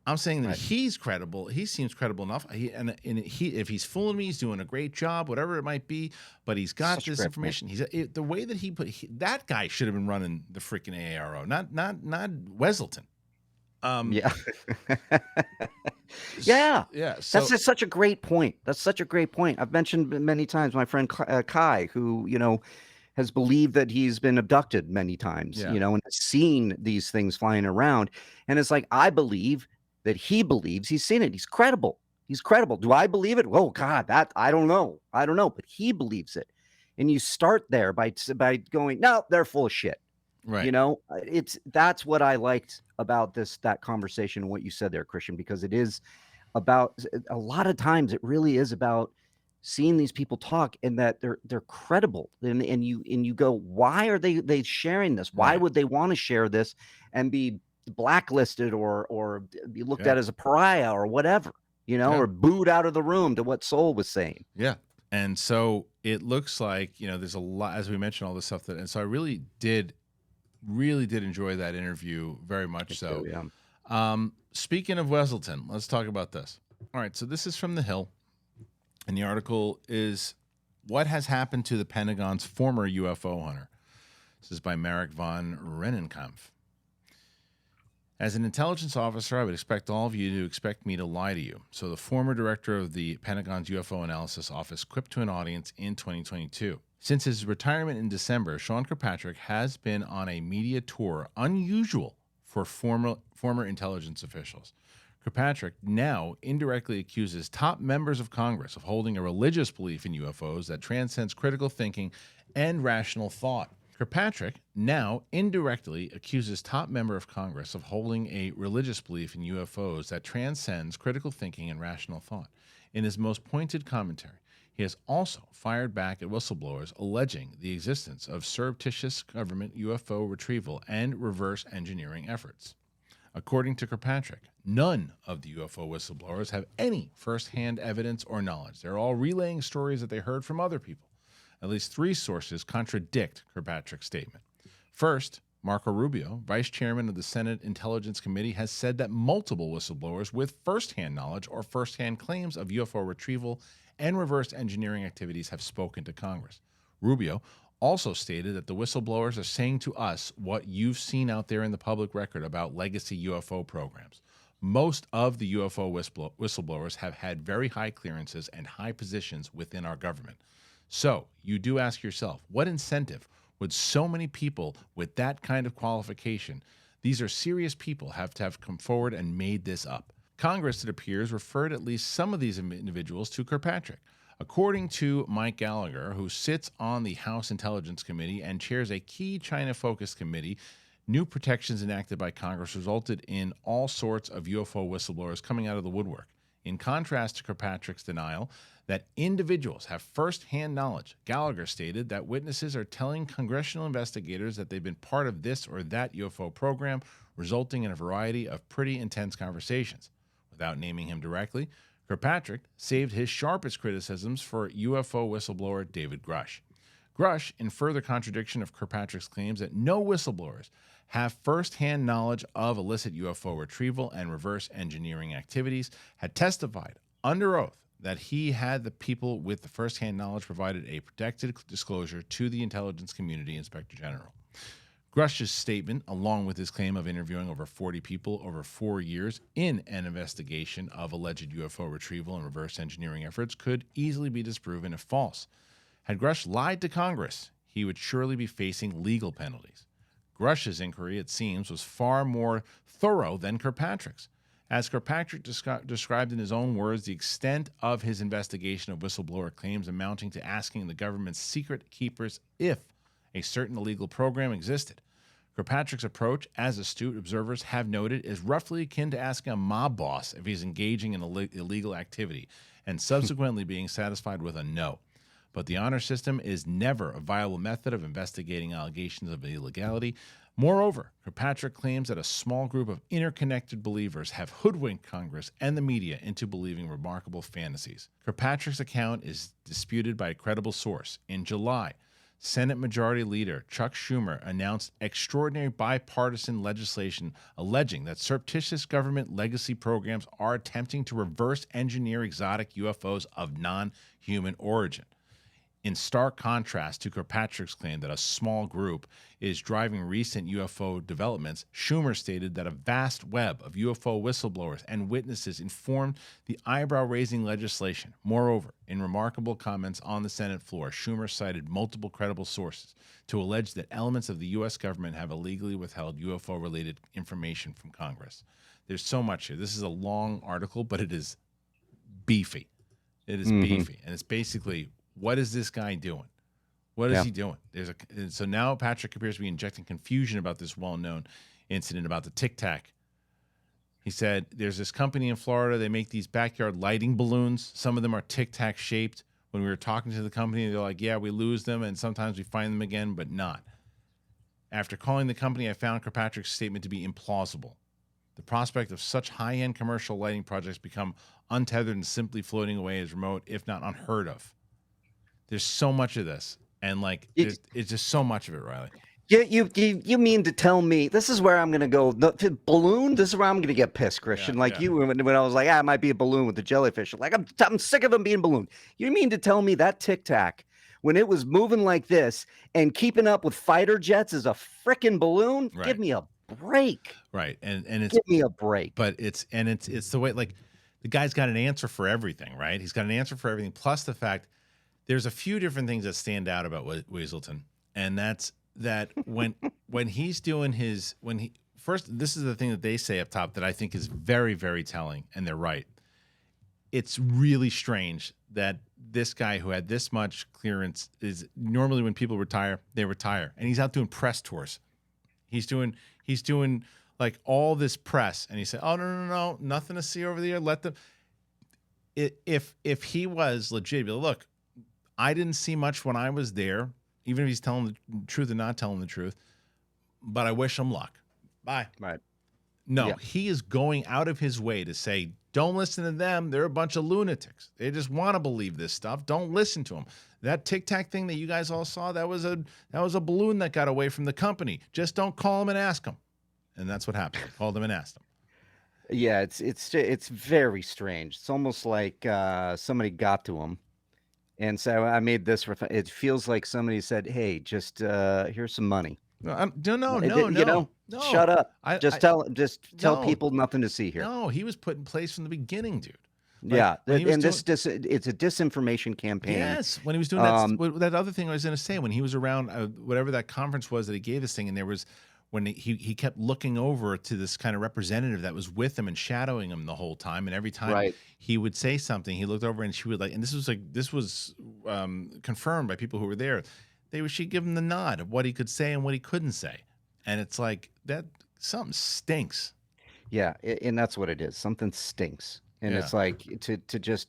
I'm saying that he's credible. He seems credible enough. If he's fooling me, he's doing a great job, whatever it might be. But he's got this information. The way that that guy should have been running the freaking AARO, not Wesselton. Yeah. Yeah. So, that's just such a great point. I've mentioned many times my friend Kai, who, you know, has believed that he's been abducted many times, you know, and has seen these things flying around. And it's like, I believe that he believes he's seen it. He's credible. Do I believe it? Oh God, that I don't know, but he believes it. And you start there by going, no, they're full of shit. Right. You know, that's what I liked about that conversation and what you said there, Kristian, because it is about, a lot of times it really is about seeing these people talk and that they're credible. And you go, why are they sharing this? Why would they want to share this and be blacklisted or be looked at as a pariah or whatever, you know, or booed out of the room, to what Soul was saying? Yeah. And so it looks like, you know, there's a lot, as we mentioned, all this stuff and so I really did enjoy that interview very much. So, speaking of Wesselton, let's talk about this. All right. So this is from The Hill, and the article is "What Has Happened to the Pentagon's Former UFO Hunter." This is by Marek von Rennenkampf. As an intelligence officer, I would expect all of you to expect me to lie to you. So the former director of the Pentagon's UFO Analysis Office quipped to an audience in 2022. Since his retirement in December, Sean Kirkpatrick has been on a media tour unusual for former intelligence officials. Kirkpatrick now indirectly accuses top members of Congress of holding a religious belief in UFOs that transcends critical thinking and rational thought. Kirkpatrick now indirectly accuses top member of Congress of holding a religious belief in UFOs that transcends critical thinking and rational thought. In his most pointed commentary, he has also fired back at whistleblowers alleging the existence of surreptitious government UFO retrieval and reverse engineering efforts. According to Kirkpatrick, none of the UFO whistleblowers have any first-hand evidence or knowledge. They're all relaying stories that they heard from other people. At least 3 sources contradict Kirkpatrick's statement. First, Marco Rubio, vice chairman of the Senate Intelligence Committee, has said that multiple whistleblowers with first-hand knowledge or first-hand claims of UFO retrieval and reverse engineering activities have spoken to Congress. Rubio also stated that the whistleblowers are saying to us what you've seen out there in the public record about legacy UFO programs. Most of the UFO whistleblowers have had very high clearances and high positions within our government. So you do ask yourself, what incentive would so many people with that kind of qualification, these are serious people, have to have come forward and made this up? Congress, it appears, referred at least some of these individuals to Kirkpatrick. According to Mike Gallagher, who sits on the House Intelligence Committee and chairs a key China-focused committee, new protections enacted by Congress resulted in all sorts of UFO whistleblowers coming out of the woodwork. In contrast to Kirkpatrick's denial that individuals have first-hand knowledge, Gallagher stated that witnesses are telling congressional investigators that they've been part of this or that UFO program, resulting in a variety of pretty intense conversations. Without naming him directly, Kirkpatrick saved his sharpest criticisms for UFO whistleblower David Grusch. Grusch, in further contradiction of Kirkpatrick's claims that no whistleblowers have first-hand knowledge of illicit UFO retrieval and reverse engineering activities, had testified under oath that he had the people with the first-hand knowledge provided a protected disclosure to the intelligence community inspector general. Grusch's statement, along with his claim of interviewing over 40 people over 4 years in an investigation of alleged UFO retrieval and reverse engineering efforts, could easily be disproven if false. Had Grusch lied to Congress, he would surely be facing legal penalties. Grusch's inquiry, it seems, was far more thorough than Kirkpatrick's. As Kirkpatrick described in his own words, the extent of his investigation of whistleblower claims amounting to asking the government's secret keepers if a certain illegal program existed. Kirkpatrick's approach, as astute observers have noted, is roughly akin to asking a mob boss if he's engaging in illegal activity and subsequently being satisfied with a no. But the honor system is never a viable method of investigating allegations of illegality. Moreover, Kirkpatrick claims that a small group of interconnected believers have hoodwinked Congress and the media into believing remarkable fantasies. Kirkpatrick's account is disputed by a credible source. In July, Senate Majority Leader Chuck Schumer announced extraordinary bipartisan legislation alleging that surreptitious government legacy programs are attempting to reverse engineer exotic UFOs of non-human origin. In stark contrast to Kirkpatrick's claim that a small group is driving recent UFO developments, Schumer stated that a vast web of UFO whistleblowers and witnesses informed the eyebrow-raising legislation. Moreover, in remarkable comments on the Senate floor, Schumer cited multiple credible sources to allege that elements of the U.S. government have illegally withheld UFO-related information from Congress. There's so much here. This is a long article, but it is beefy. It is beefy. And it's basically, what is this guy doing? What is he doing? So now Patrick appears to be injecting confusion about this well-known incident about the Tic Tac. He said, there's this company in Florida. They make these backyard lighting balloons. Some of them are Tic Tac shaped. When we were talking to the company, they're like, yeah, we lose them, and sometimes we find them again, but not. After calling the company, I found Kirkpatrick's statement to be implausible. The prospect of such high-end commercial lighting projects become untethered and simply floating away is remote, if not unheard of. There's so much of this, and it's just so much of it, Reilly. You mean to tell me this is where I'm going to go? The balloon. This is where I'm going to get pissed, Kristian. When I was like, it might be a balloon with the jellyfish. Like I'm sick of them being balloon. You mean to tell me that Tic Tac, when it was moving like this and keeping up with fighter jets, is a frickin' balloon? Right. Give me a break. Right, and it's give me a break. But it's the way, like, the guy's got an answer for everything, right? He's got an answer for everything. Plus the fact there's a few different things that stand out about Weaselton, and that's that when he's doing his this is the thing that they say up top that I think is very, very telling, and they're right. It's really strange that this guy who had this much clearance is normally when people retire, they retire, and he's out doing press tours. He's doing like all this press, and he said, "Oh no, nothing to see over there. Let them." If he was legit, look, I didn't see much when I was there, even if he's telling the truth or not telling the truth, but I wish him luck. Bye. Right. No, he is going out of his way to say, don't listen to them. They're a bunch of lunatics. They just want to believe this stuff. Don't listen to them. That Tic Tac thing that you guys all saw, that was a balloon that got away from the company. Just don't call them and ask them. And that's what happened. I called them and asked them. Yeah, it's very strange. It's almost like somebody got to him And so I made this. It feels like somebody said, "Hey, just here's some money." No, Shut up. Just tell no. people nothing to see here. No, he was put in place from the beginning, dude. Yeah, and it's a disinformation campaign. Yes, when he was doing that other thing I was going to say, when he was around whatever that conference was that he gave this thing, and there was when he kept looking over to this kind of representative that was with him and shadowing him the whole time, and every time he would say something, he looked over and she would and this was confirmed by people who were there. She'd give him the nod of what he could say and what he couldn't say, and it's like that something stinks. Yeah, and that's what it is. Something stinks. And it's like to just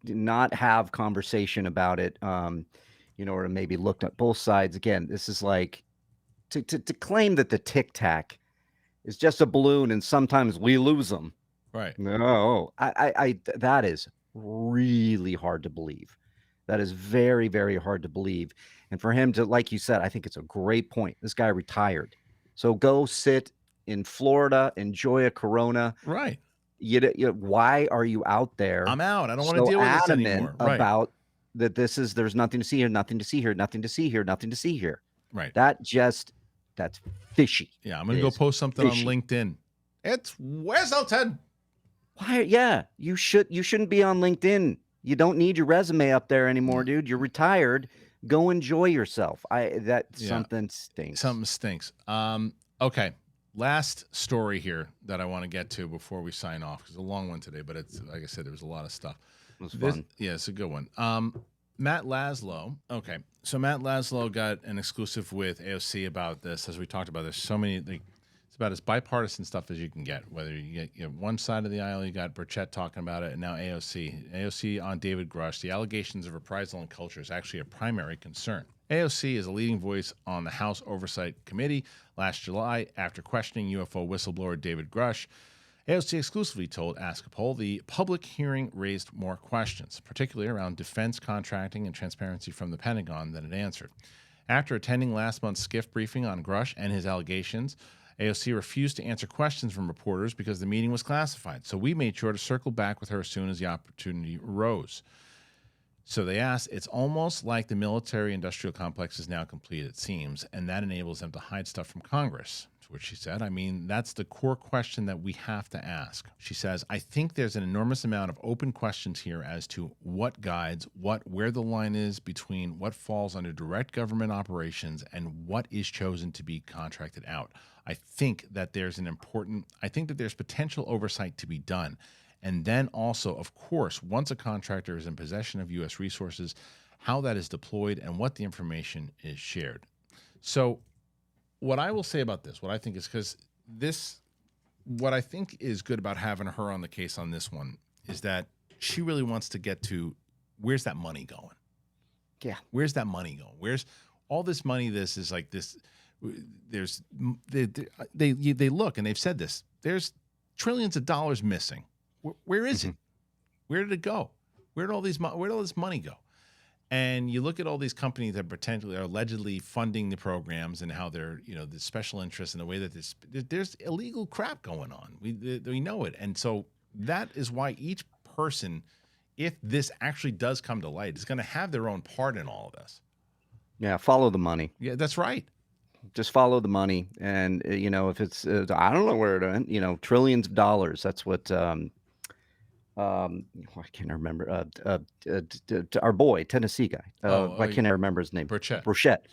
not have conversation about it, or to maybe look at both sides. Again, this is like to claim that the Tic Tac is just a balloon and sometimes we lose them. Right. No, I that is really hard to believe. That is very, very hard to believe. And for him to, like you said, I think it's a great point. This guy retired. So go sit in Florida, enjoy a Corona. Right. Why are you out there? I'm out. I don't want to deal with this anymore. About that. There's nothing to see here, nothing to see here, nothing to see here, nothing to see here. Right. That's fishy. Yeah, I'm gonna go post something on LinkedIn. It's Weselton. Why? Yeah, you shouldn't be on LinkedIn. You don't need your resume up there anymore, dude. You're retired. Go enjoy yourself. Something stinks. Something stinks. Okay. Last story here that I want to get to before we sign off, because it's a long one today, but it's like I said, there was a lot of stuff. It was fun. It's a good one. Matt Laszlo. Okay, so Matt Laszlo got an exclusive with AOC about this. As we talked about, there's so many. It's about as bipartisan stuff as you can get. Whether you get one side of the aisle, you got Burchett talking about it, and now AOC. AOC on David Grusch. The allegations of reprisal and culture is actually a primary concern. AOC is a leading voice on the House Oversight Committee. Last July, after questioning UFO whistleblower David Grusch, AOC exclusively told Ask a Poll the public hearing raised more questions, particularly around defense contracting and transparency from the Pentagon, than it answered. After attending last month's SCIF briefing on Grusch and his allegations, AOC refused to answer questions from reporters because the meeting was classified. So we made sure to circle back with her as soon as the opportunity arose. So they asked, it's almost like the military-industrial complex is now complete, it seems, and that enables them to hide stuff from Congress. To which she said, I mean, that's the core question that we have to ask. She says, I think there's an enormous amount of open questions here as to what guides, where the line is between what falls under direct government operations and what is chosen to be contracted out. I think that there's potential oversight to be done. And then also, of course, once a contractor is in possession of U.S. resources, how that is deployed and what the information is shared. So what I will say about this, what I think is what I think is good about having her on the case on this one is that she really wants to get to where's that money going? Yeah. Where's that money going? Where's all this money? This is like this. They look and they've said this. There's trillions of dollars missing. Where is it? Where did it go? Where did all this money go? And you look at all these companies that potentially are allegedly funding the programs and how they're, the special interests and the way that there's illegal crap going on. We know it. And so that is why each person, if this actually does come to light, is going to have their own part in all of this. Yeah, follow the money. Yeah, that's right. Just follow the money. And, if it's, I don't know where it went, trillions of dollars. That's what... I can't remember. Our boy, Tennessee guy. Why can't I remember his name? Burchett.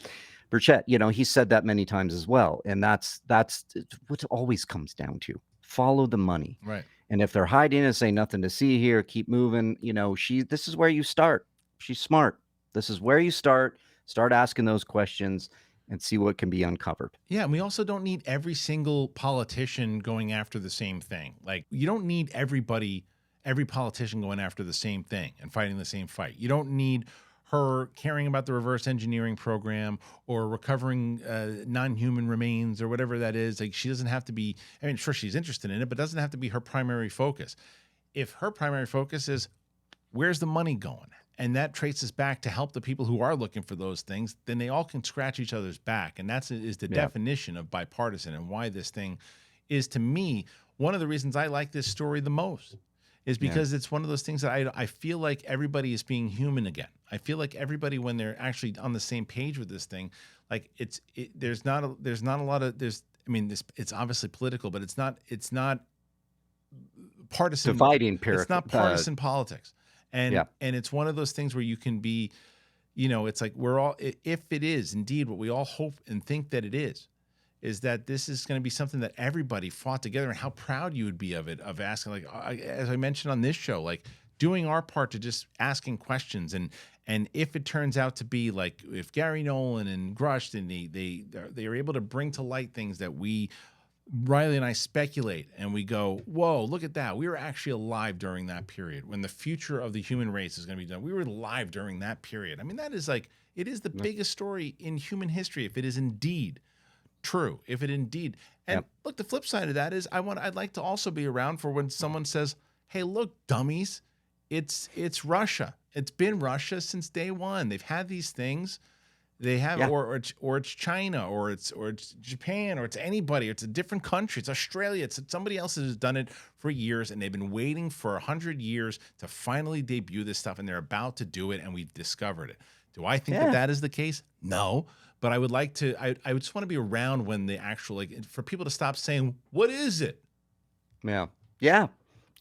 He said that many times as well, and that's what it always comes down to. Follow the money, right? And if they're hiding and saying nothing to see here, keep moving. This is where you start. She's smart. This is where you start. Start asking those questions and see what can be uncovered. Yeah, and we also don't need every single politician going after the same thing. Like, you don't need every politician going after the same thing and fighting the same fight. You don't need her caring about the reverse engineering program or recovering non-human remains or whatever that is. Like, she doesn't have to be, sure, she's interested in it, but doesn't have to be her primary focus. If her primary focus is where's the money going, and that traces back to help the people who are looking for those things, then they all can scratch each other's back. And that's the definition of bipartisan, and why this thing is, to me, one of the reasons I like this story the most. is because it's one of those things that I feel like everybody is being human again. I feel like everybody, when they're actually on the same page with this thing, like there's not a lot of it's obviously political, but it's not partisan. Dividing It's not partisan politics. And it's one of those things where you can be, it's like we're all, if it is indeed what we all hope and think that it is that this is going to be something that everybody fought together, and how proud you would be of it, of asking, like, as I mentioned on this show, like doing our part to just asking questions. And if it turns out to be like, if Garry Nolan and Grusch, and they are able to bring to light things that Reilly and I speculate, and we go, whoa, look at that. We were actually alive during that period when the future of the human race is going to be done. We were alive during that period. I mean, that is like, it is the biggest story in human history, if it is indeed true, if it indeed. And look, the flip side of that is I'd like to also be around for when someone says, hey, look, dummies, it's Russia. It's been Russia since day one. They've had these things. They have, or it's China, or it's Japan, or it's anybody, or it's a different country, it's Australia, it's somebody else has done it for years, and they've been waiting for 100 years to finally debut this stuff, and they're about to do it, and we've discovered it. Do I think that is the case? No, but I would like to. I would just want to be around when the actual, like, for people to stop saying, "What is it?" Yeah.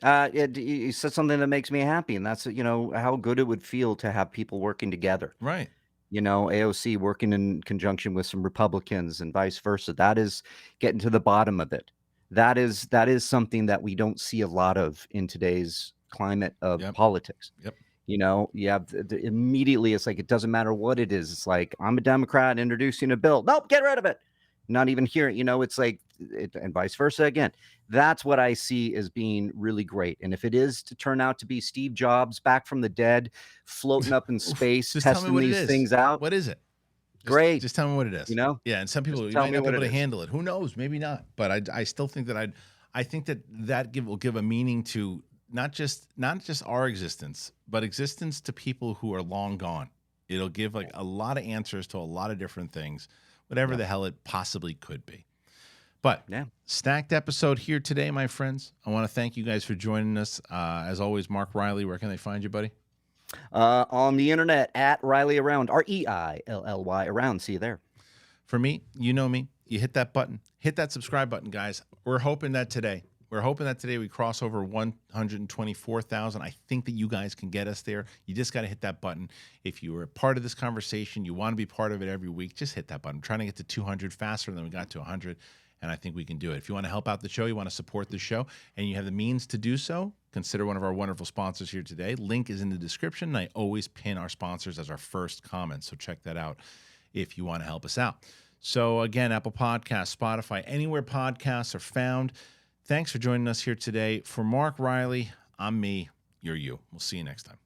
You said something that makes me happy, and that's how good it would feel to have people working together. Right. AOC working in conjunction with some Republicans and vice versa. That is getting to the bottom of it. That is something that we don't see a lot of in today's climate of politics. Yep. You have immediately, it's like, it doesn't matter what it is. It's like, I'm a Democrat introducing a bill. Nope, get rid of it. Not even hearing, it's like, and vice versa again. That's what I see as being really great. And if it is to turn out to be Steve Jobs back from the dead, floating up in space, testing these things out. What is it? Great. Just tell me what it is. Yeah, and some people, you might not be able to handle it. Who knows? Maybe not. But I still think that I think that will give a meaning to not just our existence, but existence to people who are long gone. It'll give like a lot of answers to a lot of different things, whatever the hell it possibly could be. But stacked episode here today, my friends. I want to thank you guys for joining us. As always, Mark Reilly, where can they find you, buddy? On the internet at Reilly Around, REILLY Around. See you there. For me, you know me. You hit that button. Hit that subscribe button, guys. We're hoping that today we cross over 124,000. I think that you guys can get us there. You just got to hit that button. If you were a part of this conversation, you want to be part of it every week, just hit that button. I'm trying to get to 200 faster than we got to 100. And I think we can do it. If you want to help out the show, you want to support the show, and you have the means to do so, consider one of our wonderful sponsors here today. Link is in the description, and I always pin our sponsors as our first comment, so check that out if you want to help us out. So again, Apple Podcasts, Spotify, anywhere podcasts are found. Thanks for joining us here today. For Mark Reilly, I'm me, you're you. We'll see you next time.